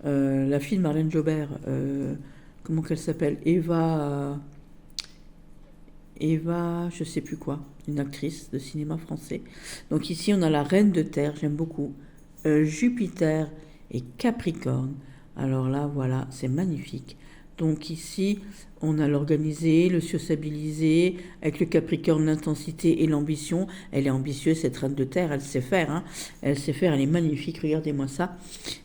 la fille de Marlène Jobert. Comment qu'elle s'appelle? Eva, je sais plus quoi, une actrice de cinéma français. Donc ici, on a la reine de terre, j'aime beaucoup. Jupiter et Capricorne. Alors là, voilà, c'est magnifique. Donc ici, on a l'organisé, le sociabilisé, avec le Capricorne, l'intensité et l'ambition. Elle est ambitieuse, cette reine de terre, elle sait faire. Hein. Elle sait faire, elle est magnifique, regardez-moi ça.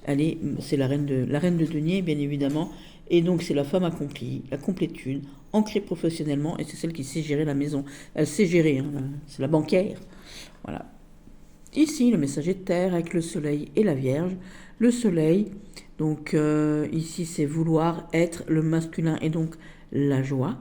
C'est la reine de denier, bien évidemment. Et donc, c'est la femme accomplie, la complétude, ancrée professionnellement, et c'est celle qui sait gérer la maison. Elle sait gérer, hein, c'est la banquière. Voilà. Ici, le messager de terre avec le soleil et la Vierge. Le soleil, donc ici, c'est vouloir être le masculin et donc la joie.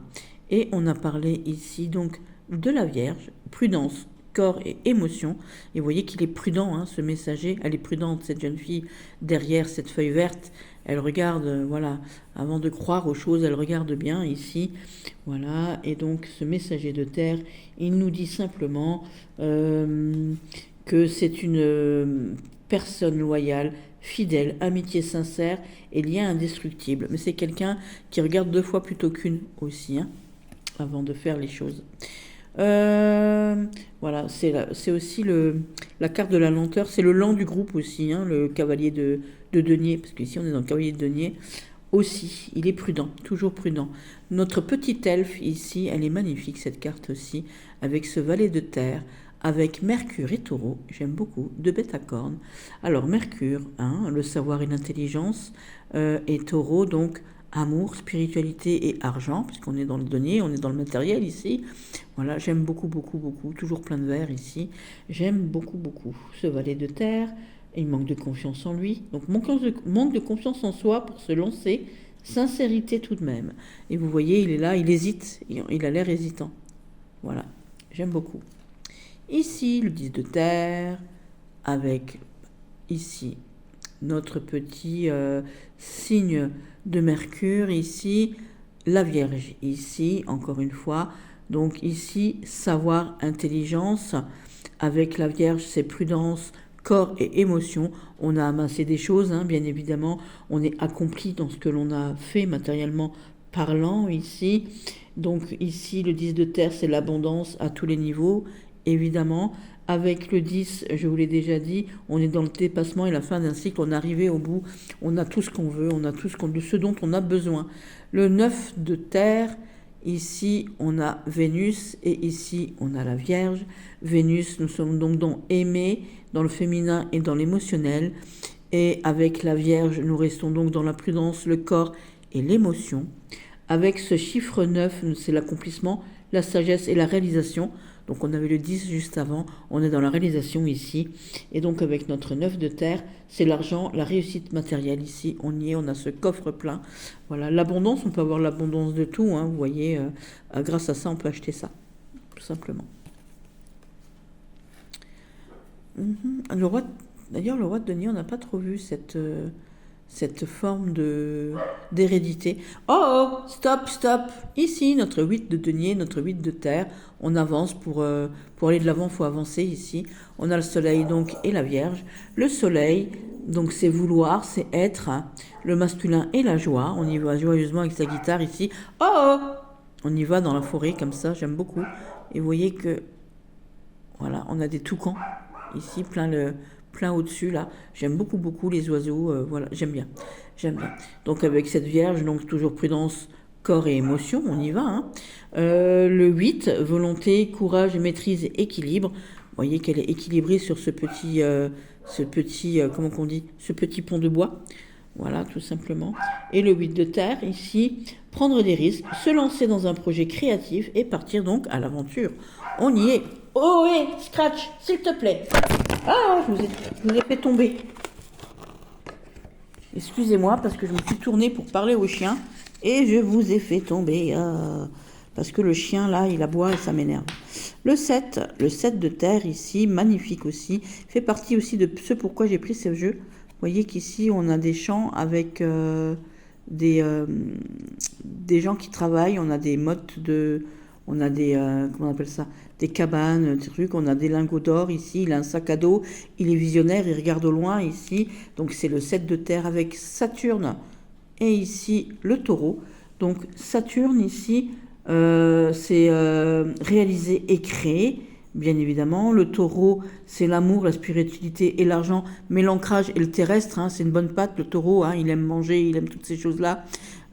Et on a parlé ici donc de la Vierge, prudence, corps et émotion. Et vous voyez qu'il est prudent, hein, ce messager. Elle est prudente, cette jeune fille, derrière cette feuille verte. Elle regarde, voilà, avant de croire aux choses, elle regarde bien ici. Voilà, et donc ce messager de terre, il nous dit simplement que c'est une personne loyale, fidèle, amitié sincère et lien indestructible. Mais c'est quelqu'un qui regarde 2 fois plutôt qu'une aussi, hein, avant de faire les choses. Voilà, c'est aussi la carte de la lenteur, c'est le lent du groupe aussi, hein, le cavalier de denier, parce qu'ici on est dans le cavalier de denier. Aussi, il est prudent, toujours prudent. Notre petit elfe ici, elle est magnifique cette carte aussi, avec ce valet de terre, avec Mercure et Taureau, j'aime beaucoup, 2 bêtes à cornes. Alors Mercure, hein, le savoir et l'intelligence, et Taureau, donc amour, spiritualité et argent, puisqu'on est dans le denier, on est dans le matériel ici. Voilà, j'aime beaucoup, beaucoup, beaucoup, toujours plein de verre ici. J'aime beaucoup, beaucoup ce valet de terre. Il manque de confiance en lui. Donc manque de confiance en soi pour se lancer. Sincérité tout de même. Et vous voyez, il est là, il hésite. Il a l'air hésitant. Voilà, j'aime beaucoup. Ici, le 10 de terre, avec ici notre petit signe de Mercure, ici la Vierge, ici encore une fois, donc ici savoir, intelligence, avec la Vierge c'est prudence, corps et émotion. On a amassé des choses, hein, bien évidemment, on est accompli dans ce que l'on a fait matériellement parlant ici. Donc ici le 10 de terre c'est l'abondance à tous les niveaux, évidemment. Avec le 10, je vous l'ai déjà dit, on est dans le dépassement et la fin d'un cycle, on est arrivé au bout, on a tout ce qu'on veut, on a tout ce dont on a besoin. Le 9 de terre, ici on a Vénus et ici on a la Vierge. Vénus, nous sommes donc dans aimer, dans le féminin et dans l'émotionnel. Et avec la Vierge, nous restons donc dans la prudence, le corps et l'émotion. Avec ce chiffre 9, c'est l'accomplissement, la sagesse et la réalisation. Donc on avait le 10 juste avant, on est dans la réalisation ici. Et donc avec notre 9 de terre, c'est l'argent, la réussite matérielle ici. On y est, on a ce coffre plein. Voilà, l'abondance, on peut avoir l'abondance de tout, hein, vous voyez. Grâce à ça, on peut acheter ça, tout simplement. D'ailleurs, le roi de denier, on n'a pas trop vu cette forme d'hérédité. Oh, stop, stop. Ici, notre 8 de denier, notre 8 de terre. On avance pour aller de l'avant, il faut avancer ici. On a le soleil donc et la Vierge. Le soleil, donc c'est vouloir, c'est être. Le masculin et la joie. On y va joyeusement avec sa guitare ici. Oh, on y va dans la forêt comme ça, j'aime beaucoup. Et vous voyez que, voilà, on a des toucans ici, plein au-dessus là. J'aime beaucoup, beaucoup les oiseaux. Voilà, j'aime bien. Donc avec cette Vierge, donc toujours prudence, corps et émotion, on y va. Hein. Le 8, volonté, courage, maîtrise et équilibre. Vous voyez qu'elle est équilibrée sur ce petit comment qu'on dit, ce petit pont de bois. Voilà, tout simplement. Et le 8 de terre, ici, prendre des risques, se lancer dans un projet créatif et partir donc à l'aventure. On y est. Oh, hé, Scratch, s'il te plaît. Ah, je vous ai fait tomber. Excusez-moi, parce que je me suis tournée pour parler au chien et je vous ai fait tomber. Parce que le chien, là, il aboie et ça m'énerve. Le 7 de terre, ici, magnifique aussi, fait partie aussi de ce pourquoi j'ai pris ce jeu. Vous voyez qu'ici, on a des champs avec des gens qui travaillent, on a des mottes on a des, comment on appelle ça, des cabanes, des trucs, on a des lingots d'or ici, il a un sac à dos, il est visionnaire, il regarde au loin ici, donc c'est le 7 de terre avec Saturne et ici le taureau. Donc Saturne ici, c'est réaliser et créer, bien évidemment. Le taureau, c'est l'amour, la spiritualité et l'argent, mais l'ancrage et le terrestre, hein, c'est une bonne patte. Le taureau, hein, il aime manger, il aime toutes ces choses-là.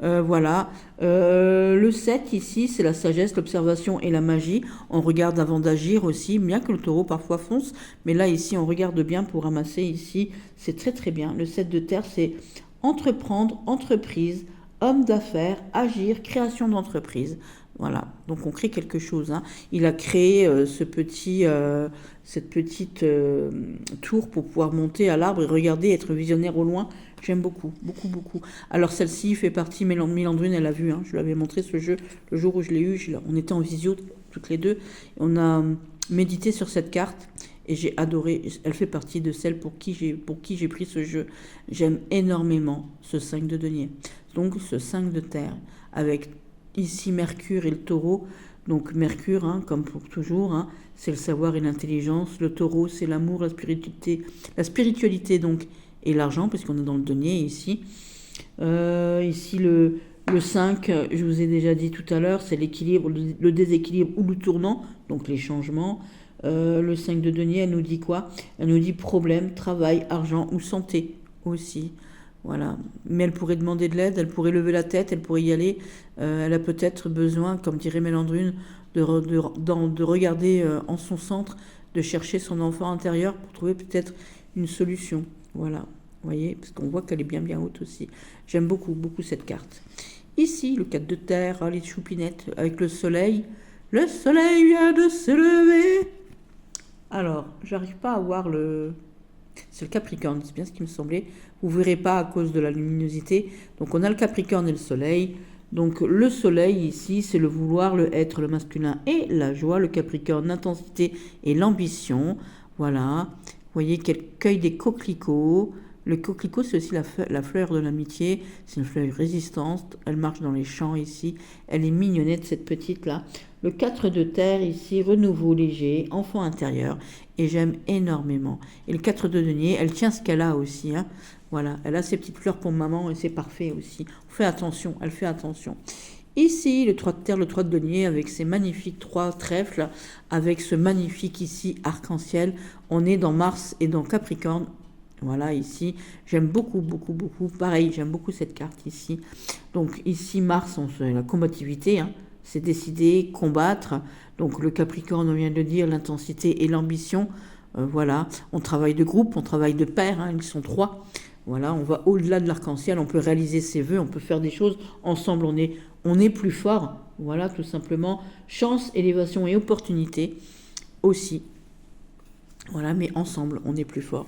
Voilà. Le 7 ici, c'est la sagesse, l'observation et la magie. On regarde avant d'agir aussi, bien que le taureau parfois fonce, mais là ici, on regarde bien pour ramasser ici. C'est très très bien. Le 7 de terre, c'est entreprendre, entreprise, homme d'affaires, agir, création d'entreprise. Voilà, donc on crée quelque chose, hein. Il a créé cette petite tour pour pouvoir monter à l'arbre et regarder, être visionnaire au loin. J'aime beaucoup, beaucoup, beaucoup. Alors celle-ci fait partie, Mélandrine, elle a vu, hein, je lui avais montré ce jeu le jour où je l'ai eu. On était en visio toutes les deux. On a médité sur cette carte et j'ai adoré. Elle fait partie de celles pour qui j'ai pris ce jeu. J'aime énormément ce 5 de denier. Donc ce 5 de terre avec ici Mercure et le taureau. Donc Mercure, hein, comme pour toujours, hein, c'est le savoir et l'intelligence. Le taureau, c'est l'amour, la spiritualité donc, et l'argent, puisqu'on est dans le denier ici. Ici le 5, je vous ai déjà dit tout à l'heure, c'est l'équilibre, le déséquilibre ou le tournant, donc les changements. Le 5 de denier, elle nous dit quoi? Elle nous dit problème, travail, argent ou santé aussi. Voilà. Mais elle pourrait demander de l'aide, elle pourrait lever la tête, elle pourrait y aller. Elle a peut-être besoin, comme dirait Mélandrine, de regarder en son centre, de chercher son enfant intérieur pour trouver peut-être une solution. Voilà. Vous voyez, parce qu'on voit qu'elle est bien bien haute aussi. J'aime beaucoup, beaucoup cette carte. Ici, le 4 de terre, les choupinettes avec le soleil. Le soleil vient de se lever. Alors, j'arrive pas à voir c'est le Capricorne, c'est bien ce qui me semblait. Vous ne verrez pas à cause de la luminosité. Donc on a le Capricorne et le Soleil. Donc le Soleil ici, c'est le vouloir, le être, le masculin et la joie. Le Capricorne, l'intensité et l'ambition. Voilà. Vous voyez qu'elle cueille des coquelicots. Le coquelicot, c'est aussi la fleur de l'amitié. C'est une fleur résistante. Elle marche dans les champs ici. Elle est mignonnette, cette petite-là. Le 4 de terre ici, renouveau léger, enfant intérieur. Et j'aime énormément. Et le 4 de denier, elle tient ce qu'elle a aussi. Hein. Voilà, elle a ses petites fleurs pour maman et c'est parfait aussi. On fait attention, elle fait attention. Ici, le 3 de terre, le 3 de denier, avec ces magnifiques 3 trèfles, avec ce magnifique ici arc-en-ciel. On est dans Mars et dans Capricorne. Voilà, ici, j'aime beaucoup, beaucoup, beaucoup. Pareil, j'aime beaucoup cette carte ici. Donc ici, Mars, la combativité, hein. C'est décider, combattre. Donc le Capricorne, on vient de le dire, l'intensité et l'ambition. Voilà, on travaille de groupe, on travaille de pair, hein, ils sont 3. Voilà, on va au-delà de l'arc-en-ciel, on peut réaliser ses vœux, on peut faire des choses ensemble, on est plus fort. Voilà, tout simplement. Chance, élévation et opportunité aussi. Voilà, mais ensemble, on est plus fort.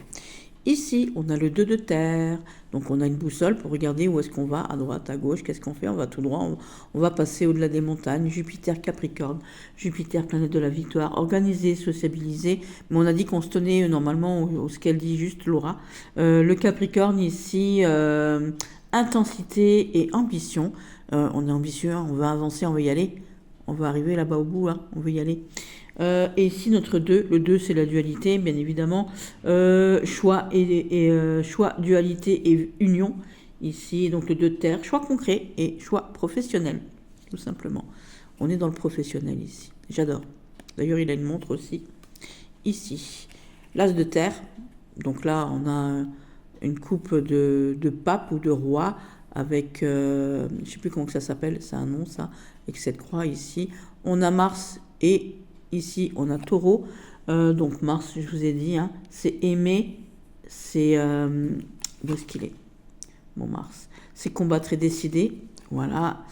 Ici, on a le 2 de terre. Donc, on a une boussole pour regarder où est-ce qu'on va, à droite, à gauche. Qu'est-ce qu'on fait? On va tout droit. On va passer au-delà des montagnes. Jupiter, Capricorne. Jupiter, planète de la victoire. Organiser, sociabiliser. Mais on a dit qu'on se tenait normalement ce qu'elle dit juste, Laura. Le Capricorne, ici, intensité et ambition. On est ambitieux, hein, on va avancer, on va y aller. On va arriver là-bas au bout, hein, on veut y aller. Et ici, notre 2, le 2, c'est la dualité, bien évidemment. Choix, choix, dualité et union. Ici, donc le 2 de terre, choix concret et choix professionnel, tout simplement. On est dans le professionnel ici. J'adore. D'ailleurs, il a une montre aussi. Ici, l'as de terre. Donc là, on a une coupe de pape ou de roi avec, je ne sais plus comment que ça s'appelle, c'est un nom ça, avec cette croix ici. On a Mars et ici, on a Taureau. Donc Mars, je vous ai dit, hein, c'est aimer, c'est... où est-ce qu'il est? Bon, Mars. C'est combattre et décider. Voilà.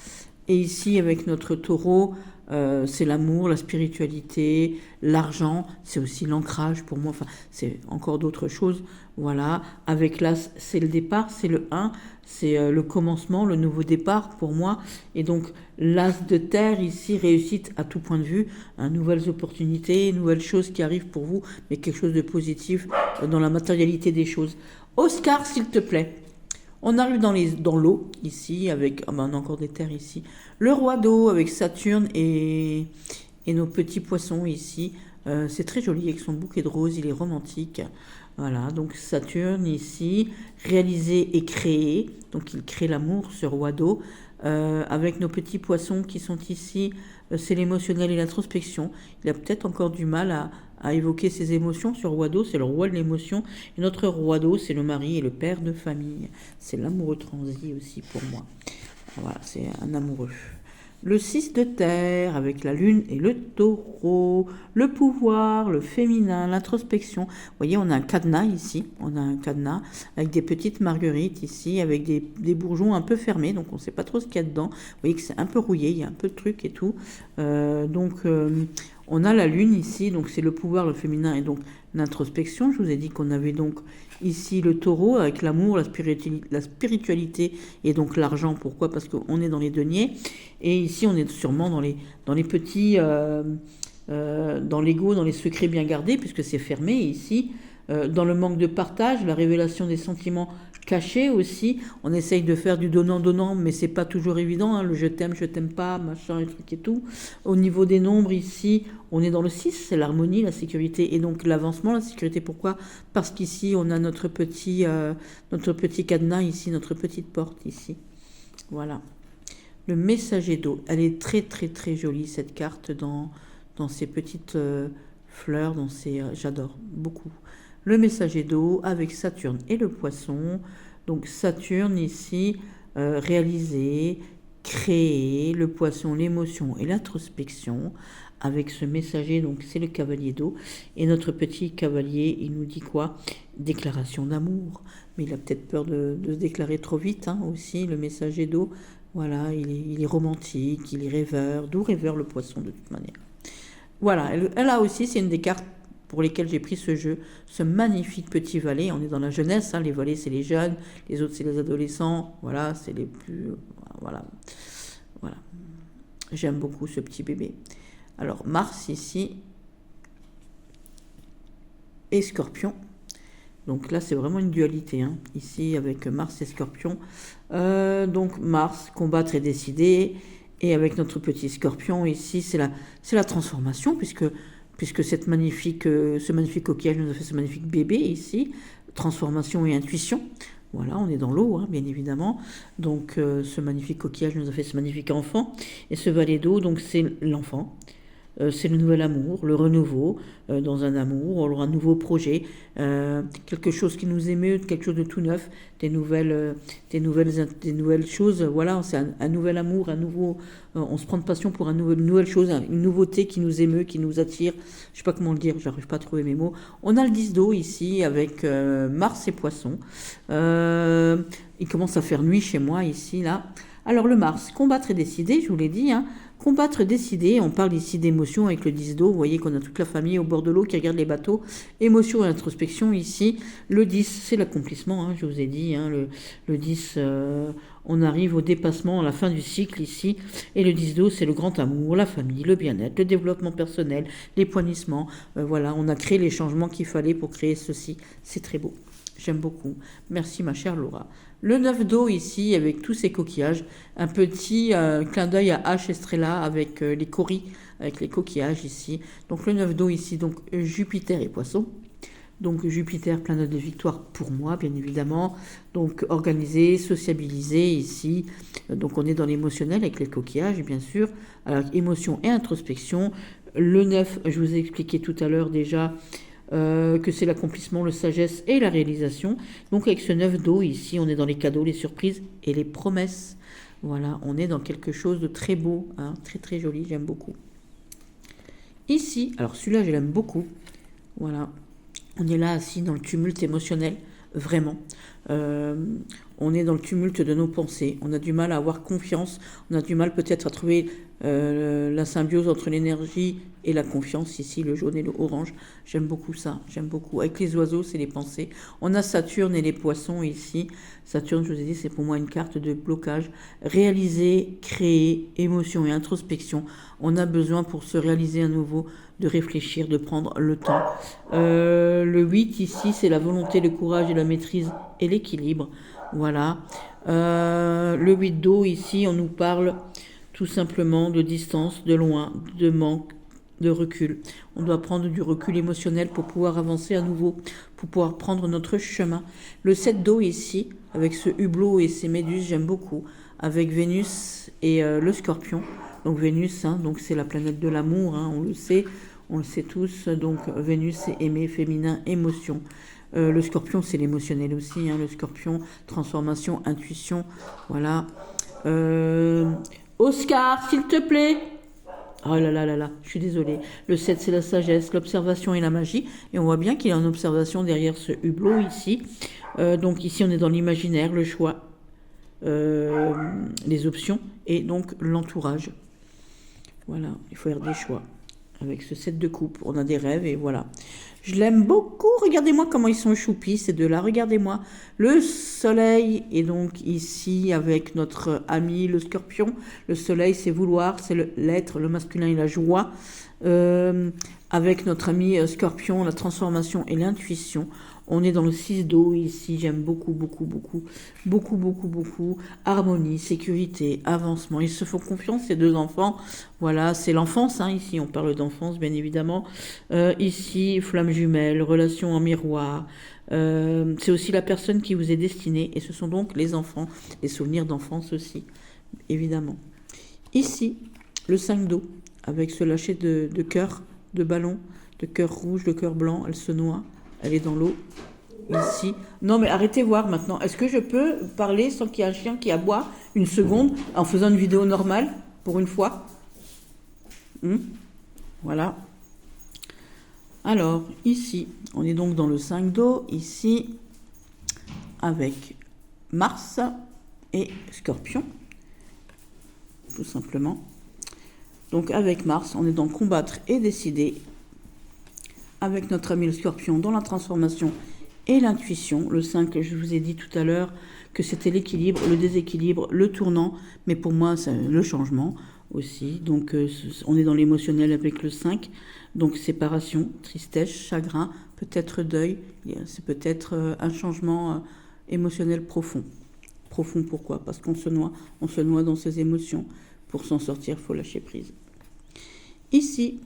Et ici, avec notre Taureau, c'est l'amour, la spiritualité, l'argent. C'est aussi l'ancrage pour moi. Enfin, c'est encore d'autres choses. Voilà. Avec l'As, c'est le départ, c'est le 1. C'est le commencement, le nouveau départ pour moi. Et donc, l'As de terre, ici, réussite à tout point de vue. Hein, nouvelles opportunités, nouvelles choses qui arrivent pour vous, mais quelque chose de positif dans la matérialité des choses. Oscar, s'il te plaît. On arrive dans l'eau, ici, avec... on a encore des terres ici. Le roi d'eau, avec Saturne et nos petits poissons, ici. C'est très joli, avec son bouquet de roses, il est romantique. Voilà, donc Saturne, ici, réaliser et créer. Donc, il crée l'amour, ce roi d'eau. Avec nos petits poissons qui sont ici, c'est l'émotionnel et l'introspection. Il a peut-être encore du mal à évoquer ses émotions. Ce roi d'eau, c'est le roi de l'émotion. Et notre roi d'eau, c'est le mari et le père de famille. C'est l'amoureux transi aussi pour moi. Voilà, c'est un amoureux. Le 6 de terre avec la lune et le taureau, le pouvoir, le féminin, l'introspection. Vous voyez, on a un cadenas ici, on a un cadenas avec des petites marguerites ici, avec des bourgeons un peu fermés, donc on ne sait pas trop ce qu'il y a dedans. Vous voyez que c'est un peu rouillé, il y a un peu de trucs et tout. On a la lune ici, donc c'est le pouvoir, le féminin et donc l'introspection. Je vous ai dit qu'on avait donc ici le taureau avec l'amour, la spiritualité et donc l'argent. Pourquoi? Parce qu'on est dans les deniers. Et ici, on est sûrement dans les petits, dans l'ego, dans les secrets bien gardés, puisque c'est fermé ici. Dans le manque de partage, la révélation des sentiments cachés aussi. On essaye de faire du donnant-donnant, mais c'est pas toujours évident. Hein, le je t'aime pas, machin, et trucs et tout. Au niveau des nombres, ici, on est dans le 6, c'est l'harmonie, la sécurité et donc l'avancement, la sécurité. Pourquoi? Parce qu'ici, on a notre petit cadenas ici, notre petite porte ici. Voilà. Le messager d'eau, elle est très très très jolie cette carte dans ces petites fleurs, j'adore beaucoup. Le messager d'eau avec Saturne et le poisson. Donc Saturne ici, réaliser, créer, le poisson, l'émotion et l'introspection. Avec ce messager, donc c'est le cavalier d'eau. Et notre petit cavalier, il nous dit quoi? Déclaration d'amour. Mais il a peut-être peur de se déclarer trop vite hein, aussi, le messager d'eau. Voilà, il est romantique, il est rêveur, d'où rêveur le poisson de toute manière. Voilà, elle a aussi, c'est une des cartes pour lesquelles j'ai pris ce jeu, ce magnifique petit valet. On est dans la jeunesse, hein, les valets c'est les jeunes, les autres c'est les adolescents, voilà, c'est les plus... Voilà. J'aime beaucoup ce petit bébé. Alors Mars ici, et Scorpion. Donc là, c'est vraiment une dualité, hein, ici, avec Mars et Scorpion. Donc Mars, combattre et décider. Et avec notre petit Scorpion, ici, c'est la transformation, puisque ce magnifique coquillage nous a fait ce magnifique bébé, ici. Transformation et intuition. Voilà, on est dans l'eau, hein, bien évidemment. Donc ce magnifique coquillage nous a fait ce magnifique enfant. Et ce valet d'eau, donc c'est l'enfant. C'est le nouvel amour, le renouveau dans un amour, un nouveau projet, quelque chose qui nous émeut, quelque chose de tout neuf, des nouvelles choses. Voilà, c'est un nouvel amour, on se prend de passion pour une nouvelle chose, une nouveauté qui nous émeut, qui nous attire. Je sais pas comment le dire, j'arrive pas à trouver mes mots. On a le 10 d'eau ici avec Mars et Poisson. Il commence à faire nuit chez moi ici là. Alors le Mars, combattre et décider, je vous l'ai dit, hein. Combattre et décider, on parle ici d'émotion avec le 10 d'eau, vous voyez qu'on a toute la famille au bord de l'eau qui regarde les bateaux, émotion et introspection ici, le 10 c'est l'accomplissement, hein, je vous ai dit, hein, le 10 on arrive au dépassement, à la fin du cycle ici, et le 10 d'eau c'est le grand amour, la famille, le bien-être, le développement personnel, l'épanouissement, voilà, on a créé les changements qu'il fallait pour créer ceci, c'est très beau. J'aime beaucoup. Merci ma chère Laura. Le 9 d'eau ici avec tous ces coquillages. Un petit clin d'œil à H. Estrella avec les coris, avec les coquillages ici. Donc le 9 d'eau ici, donc Jupiter et Poisson. Donc Jupiter, planète de victoire pour moi, bien évidemment. Donc organisé, sociabilisé ici. Donc on est dans l'émotionnel avec les coquillages, bien sûr. Alors émotion et introspection. Le 9, je vous ai expliqué tout à l'heure déjà... que c'est l'accomplissement, la sagesse et la réalisation. Donc avec ce 9 d'eau ici, on est dans les cadeaux, les surprises et les promesses. Voilà, on est dans quelque chose de très beau, hein, très très joli, j'aime beaucoup. Ici, alors celui-là je l'aime beaucoup. Voilà, on est là assis dans le tumulte émotionnel, vraiment. On est dans le tumulte de nos pensées. On a du mal à avoir confiance. On a du mal peut-être à trouver la symbiose entre l'énergie et la confiance. Ici, le jaune et le orange. J'aime beaucoup ça. J'aime beaucoup. Avec les oiseaux, c'est les pensées. On a Saturne et les poissons ici. Saturne, je vous ai dit, c'est pour moi une carte de blocage. Réaliser, créer, émotion et introspection. On a besoin pour se réaliser à nouveau de réfléchir, de prendre le temps. Le 8 ici, c'est la volonté, le courage et la maîtrise et l'équilibre. Voilà. Le 8 d'eau, ici, on nous parle tout simplement de distance, de loin, de manque, de recul. On doit prendre du recul émotionnel pour pouvoir avancer à nouveau, pour pouvoir prendre notre chemin. Le 7 d'eau, ici, avec ce hublot et ses méduses, j'aime beaucoup. Avec Vénus et le Scorpion. Donc Vénus, hein, donc c'est la planète de l'amour, hein, on le sait tous. Donc Vénus, c'est aimer, féminin, émotion. Le Scorpion, c'est l'émotionnel aussi. Hein, le Scorpion, transformation, intuition. Voilà. Oscar, s'il te plaît. Oh là là là là, je suis désolée. Le 7, c'est la sagesse, l'observation et la magie. Et on voit bien qu'il y a une observation derrière ce hublot ici. Donc ici, on est dans l'imaginaire, le choix, les options et donc l'entourage. Voilà, il faut faire des choix. Avec ce 7 de coupe, on a des rêves et voilà. Je l'aime beaucoup. Regardez-moi comment ils sont choupis, ces deux-là. Regardez-moi. Le soleil est donc ici avec notre ami le scorpion. Le soleil, c'est vouloir, c'est l'être, le masculin et la joie. Avec notre ami scorpion, la transformation et l'intuition. On est dans le 6 d'eau ici. J'aime beaucoup, beaucoup, beaucoup. Beaucoup, beaucoup, beaucoup. Harmonie, sécurité, avancement. Ils se font confiance, ces deux enfants. Voilà, c'est l'enfance. Hein, ici, on parle d'enfance, bien évidemment. Ici, flamme jumelle, relation en miroir. C'est aussi la personne qui vous est destinée. Et ce sont donc les enfants, les souvenirs d'enfance aussi, évidemment. Ici, le 5 d'eau, avec ce lâcher de cœur, de ballon, de cœur rouge, de cœur blanc. Elle se noie. Elle est dans l'eau, ici. Non, mais arrêtez voir maintenant. Est-ce que je peux parler sans qu'il y ait un chien qui aboie une seconde en faisant une vidéo normale, pour une fois? Voilà. Alors, ici, on est donc dans le 5 d'eau, ici, avec Mars et Scorpion, tout simplement. Donc, avec Mars, on est dans combattre et décider. Avec notre ami le Scorpion dans la transformation et l'intuition. Le 5, je vous ai dit tout à l'heure que c'était l'équilibre, le déséquilibre, le tournant, mais pour moi, c'est le changement aussi. Donc, on est dans l'émotionnel avec le 5. Donc, séparation, tristesse, chagrin, peut-être deuil. C'est peut-être un changement émotionnel profond. Profond, pourquoi? Parce qu'on se noie dans ses émotions. Pour s'en sortir, il faut lâcher prise. Ici,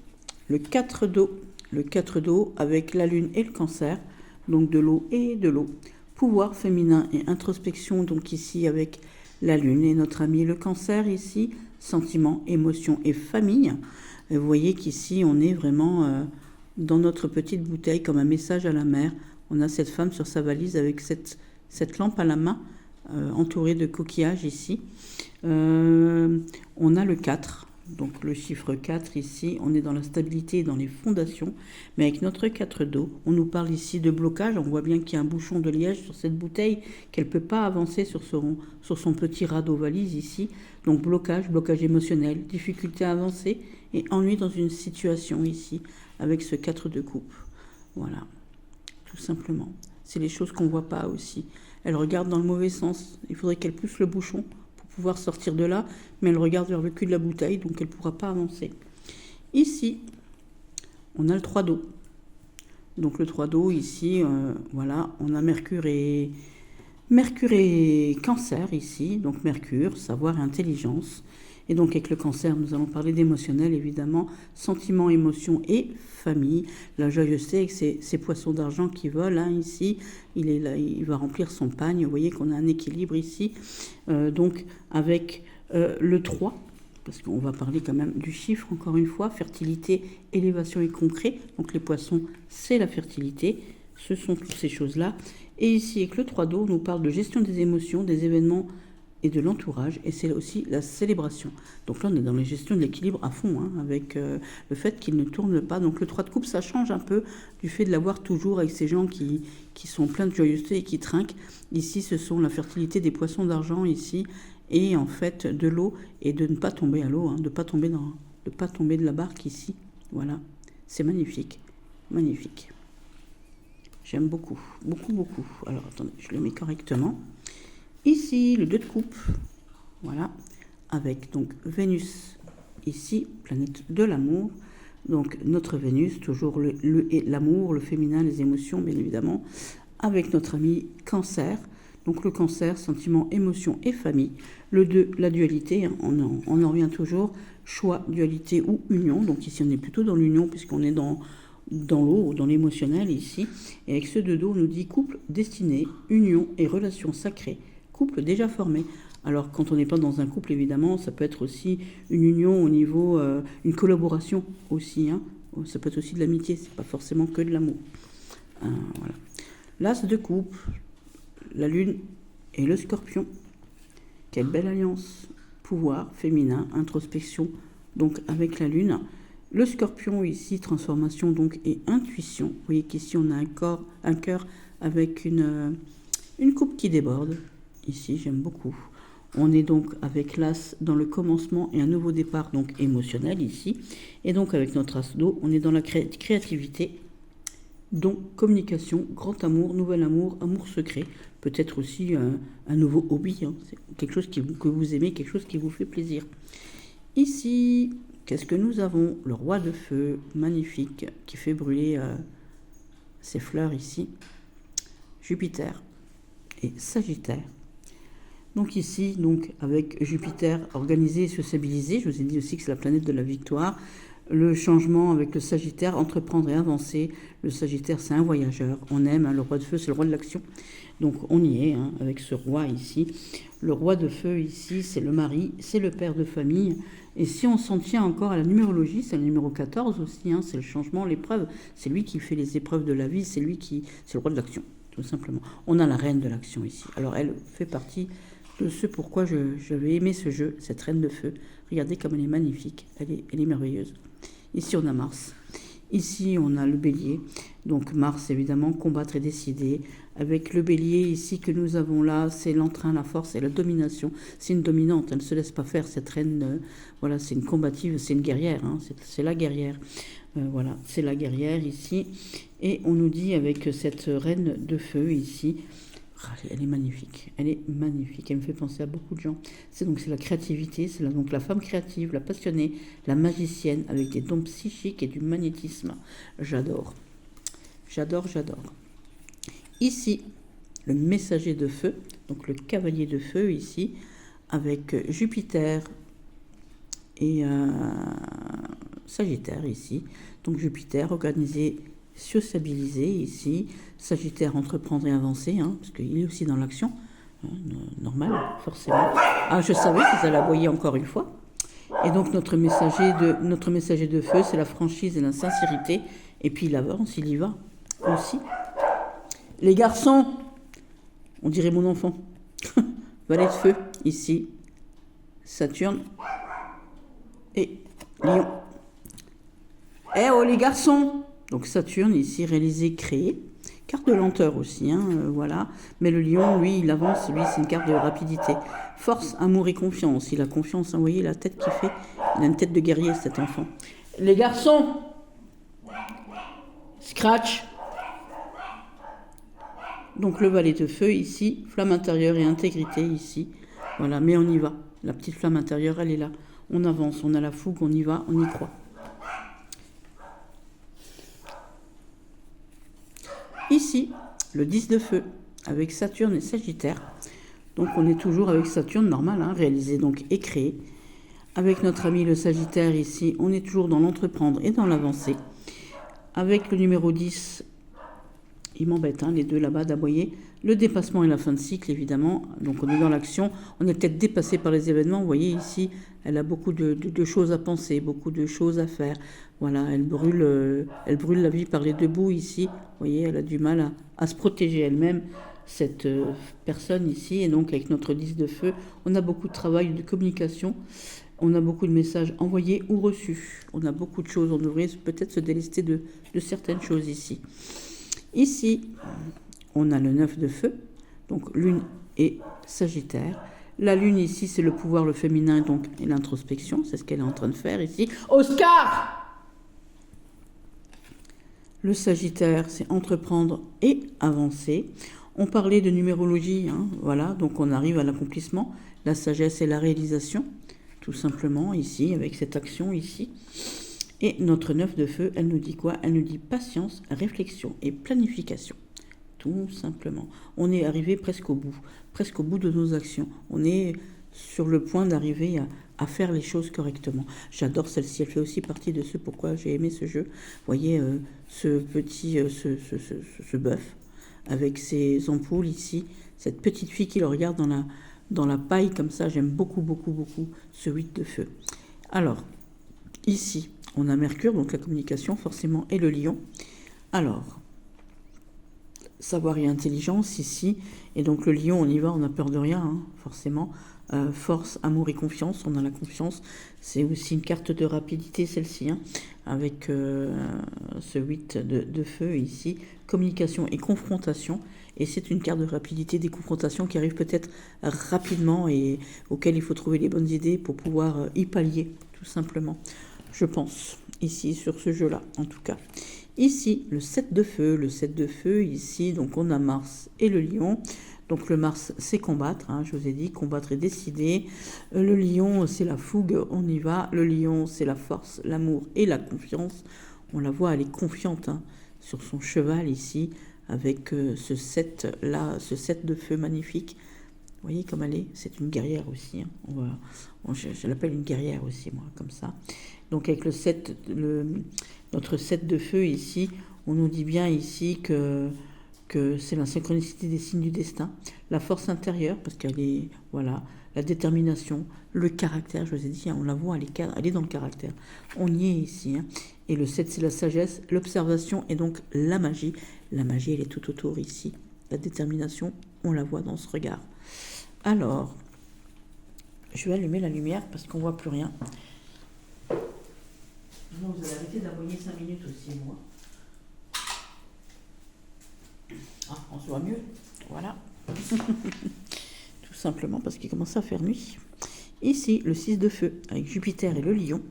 le 4 d'eau. Le 4 d'eau avec la lune et le cancer, donc de l'eau et de l'eau. Pouvoir féminin et introspection, donc ici avec la lune et notre ami le cancer, ici, sentiments, émotions et famille. Et vous voyez qu'ici, on est vraiment dans notre petite bouteille comme un message à la mer. On a cette femme sur sa valise avec cette lampe à la main, entourée de coquillages ici. On a le 4. Donc le chiffre 4 ici, on est dans la stabilité et dans les fondations. Mais avec notre 4 d'eau, on nous parle ici de blocage. On voit bien qu'il y a un bouchon de liège sur cette bouteille, qu'elle ne peut pas avancer sur son petit radeau valise ici. Donc blocage émotionnel, difficulté à avancer et ennui dans une situation ici, avec ce 4 de coupe. Voilà, tout simplement. C'est les choses qu'on ne voit pas aussi. Elle regarde dans le mauvais sens. Il faudrait qu'elle pousse le bouchon pouvoir sortir de là, mais elle regarde vers le cul de la bouteille, donc elle ne pourra pas avancer. Ici, on a le 3 d'eau. Donc le 3 d'eau, ici, voilà, on a Mercure et Cancer ici, donc Mercure, savoir et intelligence. Et donc avec le Cancer, nous allons parler d'émotionnel, évidemment, sentiments, émotions et famille. La joyeuseté avec ces poissons d'argent qui volent, hein, ici, il est là, il va remplir son pagne. Vous voyez qu'on a un équilibre ici. Donc avec le 3, parce qu'on va parler quand même du chiffre, encore une fois, fertilité, élévation et concret. Donc les poissons, c'est la fertilité. Ce sont toutes ces choses-là. Et ici, avec le 3 d'eau, on nous parle de gestion des émotions, des événements et de l'entourage. Et c'est aussi la célébration. Donc là, on est dans la gestion de l'équilibre à fond, hein, avec le fait qu'il ne tourne pas. Donc le 3 de coupe, ça change un peu du fait de l'avoir toujours avec ces gens qui sont pleins de joyeuseté et qui trinquent. Ici, ce sont la fertilité des poissons d'argent, ici, et en fait de l'eau, et de ne pas tomber à l'eau, hein, de ne pas tomber de la barque ici. Voilà, c'est magnifique, magnifique. J'aime beaucoup, beaucoup, beaucoup. Alors, attendez, je le mets correctement. Ici, le 2 de coupe, voilà, avec donc Vénus, ici, planète de l'amour. Donc, notre Vénus, toujours l'amour, le féminin, les émotions, bien évidemment, avec notre ami Cancer. Donc, le Cancer, sentiments, émotions et famille. Le 2, la dualité, hein, on en revient toujours, choix, dualité ou union. Donc, ici, on est plutôt dans l'union, puisqu'on est dans l'eau, dans l'émotionnel ici. Et avec ce 2 d'eau, on nous dit couple, destinée, union et relation sacrée. Couple déjà formé. Alors, quand on n'est pas dans un couple, évidemment, ça peut être aussi une union au niveau, une collaboration aussi. Hein. Ça peut être aussi de l'amitié, c'est pas forcément que de l'amour. Voilà. L'as de coupe, la lune et le scorpion. Quelle belle alliance. pouvoir féminin, introspection, donc avec la lune. Le scorpion ici, transformation donc et intuition. Vous voyez qu'ici on a un cœur avec une coupe qui déborde. Ici, j'aime beaucoup. On est donc avec l'as dans le commencement et un nouveau départ donc émotionnel ici. Et donc avec notre as d'eau, on est dans la créativité, donc communication, grand amour, nouvel amour, amour secret. Peut-être aussi un nouveau hobby, hein. C'est quelque chose que vous aimez, quelque chose qui vous fait plaisir. Ici, qu'est-ce que nous avons? Le roi de feu, magnifique, qui fait brûler ses fleurs ici. Jupiter et Sagittaire. Donc ici, donc avec Jupiter organisé et sociabilisé, je vous ai dit aussi que c'est la planète de la victoire. Le changement avec le Sagittaire, entreprendre et avancer. Le Sagittaire, c'est un voyageur. On aime, hein, le roi de feu, c'est le roi de l'action. Donc on y est, hein, avec ce roi ici. Le roi de feu ici, c'est le mari, c'est le père de famille. Et si on s'en tient encore à la numérologie, c'est le numéro 14 aussi, hein, c'est le changement, l'épreuve. C'est lui qui fait les épreuves de la vie, c'est le roi de l'action, tout simplement. On a la reine de l'action ici. Alors elle fait partie de ce pourquoi j'avais aimé ce jeu, cette reine de feu. Regardez comme elle est magnifique, elle est merveilleuse. Ici on a Mars, ici on a le bélier, donc Mars évidemment, combattre et décider. Avec le bélier ici que nous avons là, c'est l'entrain, la force et la domination. C'est une dominante, elle ne se laisse pas faire, cette reine, voilà, c'est une combative, c'est une guerrière, hein, c'est la guerrière. Voilà, c'est la guerrière ici. Et on nous dit avec cette reine de feu ici, elle est magnifique, elle me fait penser à beaucoup de gens. C'est la créativité, c'est donc la femme créative, la passionnée, la magicienne avec des dons psychiques et du magnétisme. J'adore. Ici, le messager de feu, donc le cavalier de feu ici, avec Jupiter et Sagittaire ici. Donc Jupiter organisé, sociabilisé ici. Sagittaire, entreprendre et avancer, hein, parce qu'il est aussi dans l'action, hein, normal, forcément. Ah, je savais qu'ils allaient aboyer encore une fois. Et donc notre messager de feu, c'est la franchise et la sincérité. Et puis il avance, il y va aussi. Les garçons, on dirait mon enfant. Valet de feu, ici. Saturne et Lion. Eh oh les garçons! Donc Saturne ici, réalisé, créé. Carte de lenteur aussi, hein, voilà. Mais le lion, lui, il avance, lui, c'est une carte de rapidité. Force, amour et confiance. Il a confiance, hein, vous voyez la tête qu'il fait. Il a une tête de guerrier, cet enfant. Les garçons! Scratch! Donc le valet de feu ici, flamme intérieure et intégrité ici. Voilà, mais on y va. La petite flamme intérieure, elle est là. On avance, on a la fougue, on y va, on y croit. Ici, le 10 de feu, avec Saturne et Sagittaire. Donc on est toujours avec Saturne, normal, hein, réalisé donc et créé. Avec notre ami le Sagittaire ici, on est toujours dans l'entreprendre et dans l'avancée. Avec le numéro 10, il m'embête, hein, les deux là-bas d'aboyer. Le dépassement et la fin de cycle, évidemment. Donc on est dans l'action. On est peut-être dépassé par les événements. Vous voyez ici, elle a beaucoup de choses à penser, beaucoup de choses à faire. Voilà, elle brûle la vie par les deux bouts ici. Vous voyez, elle a du mal à se protéger elle-même, cette personne ici. Et donc avec notre 10 de feu, on a beaucoup de travail, de communication. On a beaucoup de messages envoyés ou reçus. On a beaucoup de choses. On devrait peut-être se délester de certaines choses ici. Ici, on a le 9 de feu, donc lune et Sagittaire. La lune ici, c'est le pouvoir, le féminin donc, et l'introspection. C'est ce qu'elle est en train de faire ici. Oscar! Le Sagittaire, c'est entreprendre et avancer. On parlait de numérologie, hein, voilà, donc on arrive à l'accomplissement. La sagesse et la réalisation, tout simplement, ici, avec cette action ici. Et notre 9 de feu, elle nous dit quoi? Elle nous dit patience, réflexion et planification. Tout simplement. On est arrivé presque au bout de nos actions. On est sur le point d'arriver à faire les choses correctement. J'adore celle-ci, elle fait aussi partie de ce pourquoi j'ai aimé ce jeu. Vous voyez, ce petit, ce bœuf, avec ses ampoules ici, cette petite fille qui le regarde dans la paille comme ça, j'aime beaucoup, beaucoup, beaucoup ce 8 de feu. Alors, ici, on a Mercure, donc la communication forcément, et le lion. Alors, savoir et intelligence ici. Et donc le lion, on y va, on n'a peur de rien, hein, forcément. Force, amour et confiance, on a la confiance. C'est aussi une carte de rapidité, celle-ci, hein, avec ce 8 de feu ici. Communication et confrontation. Et c'est une carte de rapidité, des confrontations qui arrivent peut-être rapidement et auxquelles il faut trouver les bonnes idées pour pouvoir y pallier, tout simplement. Je pense, ici, sur ce jeu-là, en tout cas. Ici, le 7 de feu, ici, donc on a Mars et le lion. Donc le Mars, c'est combattre, hein, je vous ai dit, combattre et décider. Le lion, c'est la fougue, on y va. Le lion, c'est la force, l'amour et la confiance. On la voit, elle est confiante, hein, sur son cheval ici, avec ce 7-là, ce 7 de feu magnifique. Vous voyez comme elle est, c'est une guerrière aussi, hein. Je l'appelle une guerrière aussi, moi, comme ça. Donc avec le 7, notre 7 de feu ici, on nous dit bien ici que c'est la synchronicité des signes du destin, la force intérieure, parce qu'elle est, voilà, la détermination, le caractère, je vous ai dit, hein, on la voit, elle est dans le caractère. On y est ici, hein. Et le 7, c'est la sagesse, l'observation et donc la magie. La magie, elle est tout autour ici. La détermination, on la voit dans ce regard. Alors, je vais allumer la lumière parce qu'on ne voit plus rien. Non, vous allez arrêter d'aboyer 5 minutes aussi, moi. Ah, on se voit mieux. Voilà. Tout simplement parce qu'il commence à faire nuit. Ici, le 6 de feu avec Jupiter et le lion.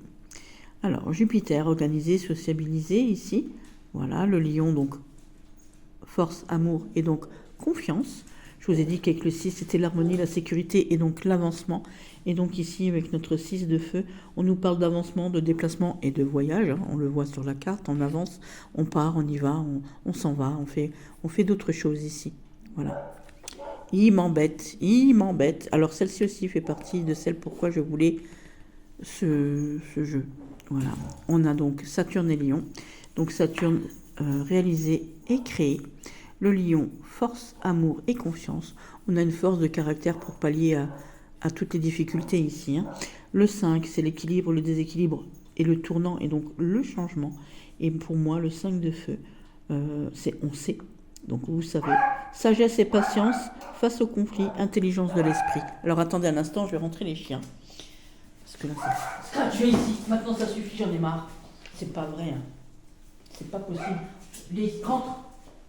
Alors, Jupiter, organisé, sociabilisé ici. Voilà, le lion, donc, force, amour et donc confiance. Je vous ai dit qu'avec le 6, c'était l'harmonie, la sécurité et donc l'avancement. Et donc ici, avec notre 6 de feu, on nous parle d'avancement, de déplacement et de voyage. On le voit sur la carte, on avance, on part, on y va, on s'en va, on fait d'autres choses ici. Voilà. Il m'embête. Alors celle-ci aussi fait partie de celle pourquoi je voulais ce jeu. Voilà. On a donc Saturne et Lion. Donc Saturne réalisé et créé. Le lion, force, amour et confiance. On a une force de caractère pour pallier à toutes les difficultés ici, hein. Le 5, c'est l'équilibre, le déséquilibre et le tournant et donc le changement. Et pour moi, le 5 de feu, c'est on sait. Donc vous savez, sagesse et patience face au conflit, intelligence de l'esprit. Alors attendez un instant, je vais rentrer les chiens. Parce que là, je vais ici. Maintenant, ça suffit, j'en ai marre. C'est pas vrai, hein. C'est pas possible. Rentre.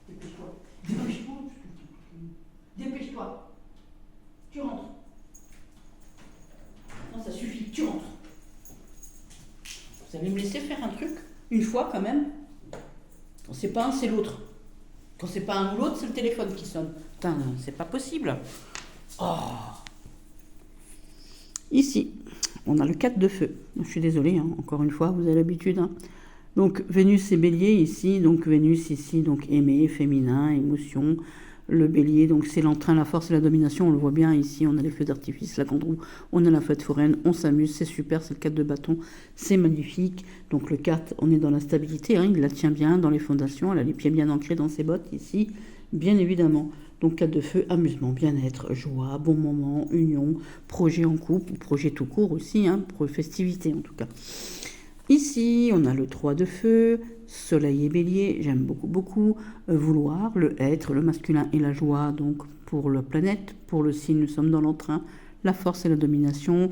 Dépêche-toi. Dépêche-toi. Dépêche-toi. Tu rentres. Non, ça suffit. Tu rentres. Vous allez me laisser faire un truc une fois quand même. Quand c'est pas un, c'est l'autre. Quand c'est pas un ou l'autre, c'est le téléphone qui sonne. Putain, c'est pas possible. Oh. Ici, on a le 4 de feu. Je suis désolée, hein, encore une fois, vous avez l'habitude, hein. Donc Vénus et Bélier ici, donc Vénus ici, donc aimer, féminin, émotion. Le Bélier, donc c'est l'entrain, la force et la domination, on le voit bien ici, on a les feux d'artifice, la grande roue, on a la fête foraine, on s'amuse, c'est super, c'est le 4 de bâton, c'est magnifique. Donc le 4, on est dans la stabilité, hein, il la tient bien dans les fondations, elle a les pieds bien ancrés dans ses bottes ici, bien évidemment. Donc 4 de feu, amusement, bien-être, joie, bon moment, union, projet en couple, projet tout court aussi, hein, pour festivité en tout cas. Ici, on a le 3 de feu, soleil et bélier, j'aime beaucoup. Vouloir, le être, le masculin et la joie, donc pour la planète. Pour le signe, nous sommes dans l'entrain, la force et la domination.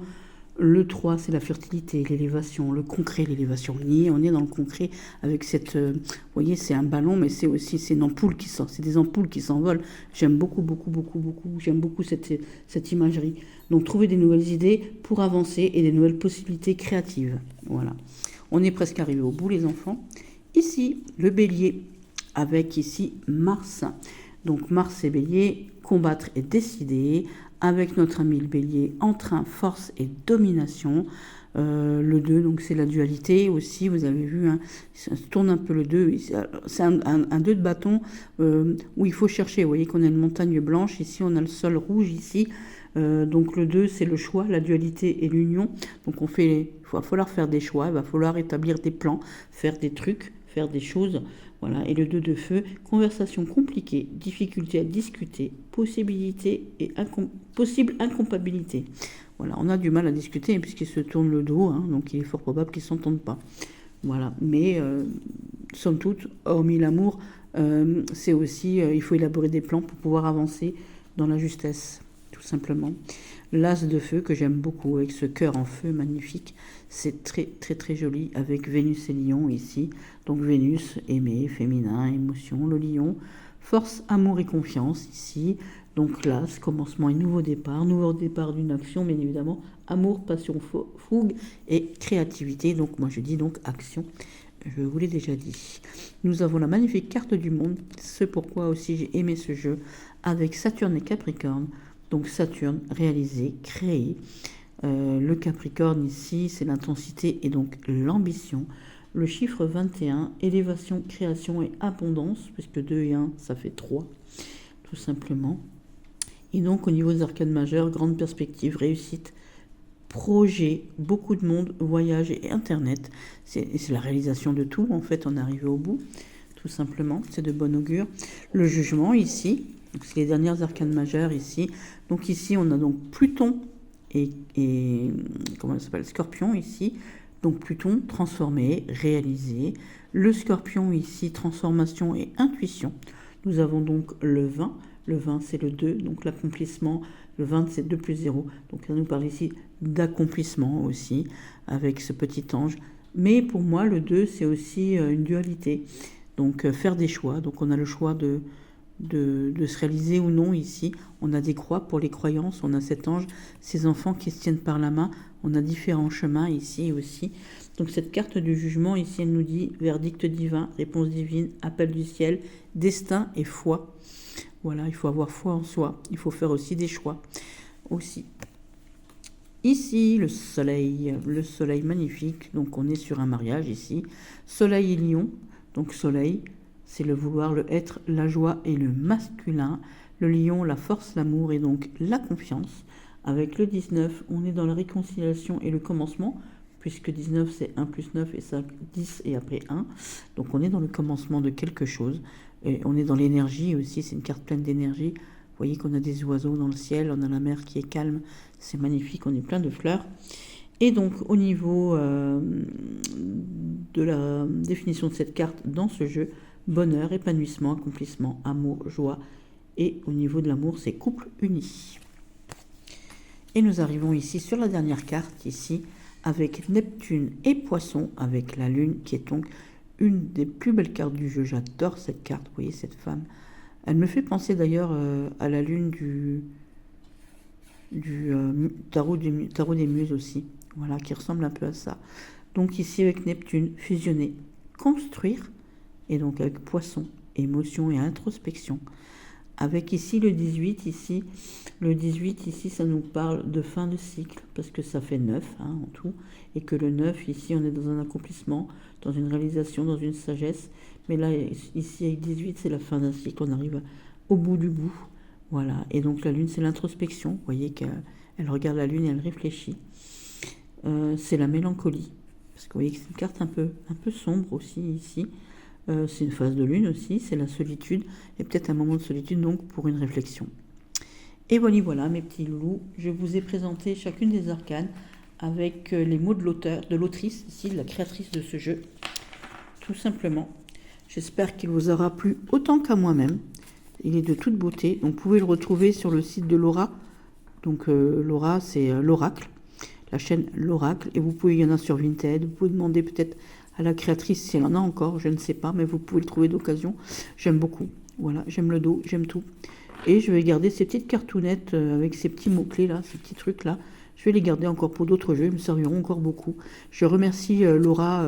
Le 3, c'est la fertilité, l'élévation, le concret, l'élévation. On est dans le concret avec cette... vous voyez, c'est un ballon, mais c'est aussi c'est une ampoule qui sort. C'est des ampoules qui s'envolent. J'aime beaucoup. J'aime beaucoup cette imagerie. Donc, trouver des nouvelles idées pour avancer et des nouvelles possibilités créatives. Voilà. On est presque arrivé au bout, les enfants. Ici, le bélier, avec ici Mars. Donc, Mars et bélier, combattre et décider. Avec notre ami le bélier, entrain, force et domination. Le 2, donc c'est la dualité aussi, vous avez vu, hein, ça se tourne un peu le 2. C'est un 2 de bâton où il faut chercher. Vous voyez qu'on a une montagne blanche, ici on a le sol rouge, ici. Donc le 2, c'est le choix, la dualité et l'union. Donc il va falloir faire des choix, il va falloir établir des plans, faire des trucs, faire des choses. Voilà. Et le 2 de feu, conversation compliquée, difficulté à discuter, possibilité et possible incompatibilité. Voilà, on a du mal à discuter puisqu'ils se tournent le dos, hein, donc il est fort probable qu'ils ne s'entendent pas. Voilà, mais somme toute, hormis l'amour, C'est aussi, il faut élaborer des plans pour pouvoir avancer dans la justesse, tout simplement. L'as de feu que j'aime beaucoup, avec ce cœur en feu magnifique, c'est très très très joli, avec Vénus et Lion ici. Donc Vénus, aimé, féminin, émotion, le Lion, force, amour et confiance ici. Donc l'as, commencement et nouveau départ d'une action, bien évidemment, amour, passion, fougue et créativité. Donc moi je dis donc action. Je vous l'ai déjà dit. Nous avons la magnifique carte du monde, ce pourquoi aussi j'ai aimé ce jeu, avec Saturne et Capricorne. Donc Saturne, réalisé, créé. Le Capricorne ici, c'est l'intensité et donc l'ambition. Le chiffre 21, élévation, création et abondance, puisque 2 et 1, ça fait 3, tout simplement. Et donc au niveau des arcanes majeures, grande perspective, réussite, projet, beaucoup de monde, voyage et internet. C'est la réalisation de tout, en fait, on est arrivé au bout, tout simplement, c'est de bon augure. Le jugement ici, c'est les dernières arcanes majeures ici. Donc ici, on a donc Pluton et comment ça s'appelle, Scorpion ici. Donc Pluton, transformé, réalisé. Le Scorpion ici, transformation et intuition. Nous avons donc le 20. Le 20, c'est le 2, donc l'accomplissement. Le 20, c'est 2 plus 0. Donc ça nous parle ici d'accomplissement aussi, avec ce petit ange. Mais pour moi, le 2, c'est aussi une dualité. Donc faire des choix. Donc on a le choix de se réaliser ou non ici. On a des croix pour les croyances, on a cet ange, ces enfants qui se tiennent par la main. On a différents chemins ici aussi. Donc cette carte du jugement ici, elle nous dit verdict divin, réponse divine, appel du ciel, destin et foi. Voilà, il faut avoir foi en soi. Il faut faire aussi des choix. Aussi. Ici, le soleil magnifique. Donc on est sur un mariage ici. Soleil et lion. Donc soleil, c'est le vouloir, le être, la joie et le masculin. Le lion, la force, l'amour et donc la confiance. Avec le 19, on est dans la réconciliation et le commencement, puisque 19 c'est 1 plus 9 et 5, 10 et après 1. Donc on est dans le commencement de quelque chose. Et on est dans l'énergie aussi, c'est une carte pleine d'énergie. Vous voyez qu'on a des oiseaux dans le ciel, on a la mer qui est calme, c'est magnifique, on est plein de fleurs. Et donc au niveau de la définition de cette carte dans ce jeu, bonheur, épanouissement, accomplissement, amour, joie. Et au niveau de l'amour, c'est couple uni. Et nous arrivons ici sur la dernière carte, ici, avec Neptune et Poisson, avec la Lune, qui est donc une des plus belles cartes du jeu. J'adore cette carte, vous voyez cette femme. Elle me fait penser d'ailleurs à la Lune du tarot des Muses aussi, voilà, qui ressemble un peu à ça. Donc ici avec Neptune, fusionner, construire, et donc avec Poisson, émotion et introspection. Avec ici le 18, ici, ça nous parle de fin de cycle, parce que ça fait 9 en tout, et que le 9, ici, on est dans un accomplissement, dans une réalisation, dans une sagesse, mais là, ici, avec 18, c'est la fin d'un cycle, on arrive au bout du bout, voilà, et donc la Lune, c'est l'introspection, vous voyez qu'elle regarde la Lune et elle réfléchit, c'est la mélancolie, parce que vous voyez que c'est une carte un peu sombre aussi, ici. C'est une phase de lune aussi, c'est la solitude, et peut-être un moment de solitude donc pour une réflexion. Et voilà mes petits loulous, je vous ai présenté chacune des arcanes avec les mots de l'auteur, de l'autrice ici, de la créatrice de ce jeu, tout simplement. J'espère qu'il vous aura plu autant qu'à moi-même. Il est de toute beauté, donc vous pouvez le retrouver sur le site de Laura. Donc Laura, c'est l'oracle, la chaîne l'oracle, et il y en a sur Vinted, vous pouvez demander peut-être à la créatrice, si elle en a encore, je ne sais pas, mais vous pouvez le trouver d'occasion. J'aime beaucoup. Voilà, j'aime le dos, j'aime tout. Et je vais garder ces petites cartounettes avec ces petits mots-clés là, ces petits trucs là. Je vais les garder encore pour d'autres jeux, ils me serviront encore beaucoup. Je remercie Laura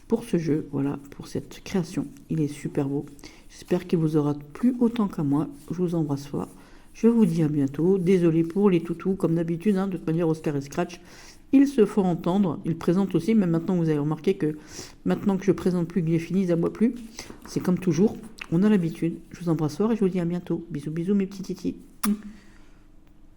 pour ce jeu, voilà, pour cette création. Il est super beau. J'espère qu'il vous aura plu autant qu'à moi. Je vous embrasse fort. Je vous dis à bientôt. Désolé pour les toutous, comme d'habitude, de toute manière, Oscar et Scratch, ils se font entendre, ils présentent aussi, même maintenant vous avez remarqué que maintenant que je présente plus, que j'ai fini, ils aboient plus. C'est comme toujours, on a l'habitude. Je vous embrasse fort et je vous dis à bientôt. Bisous, bisous mes petits titis.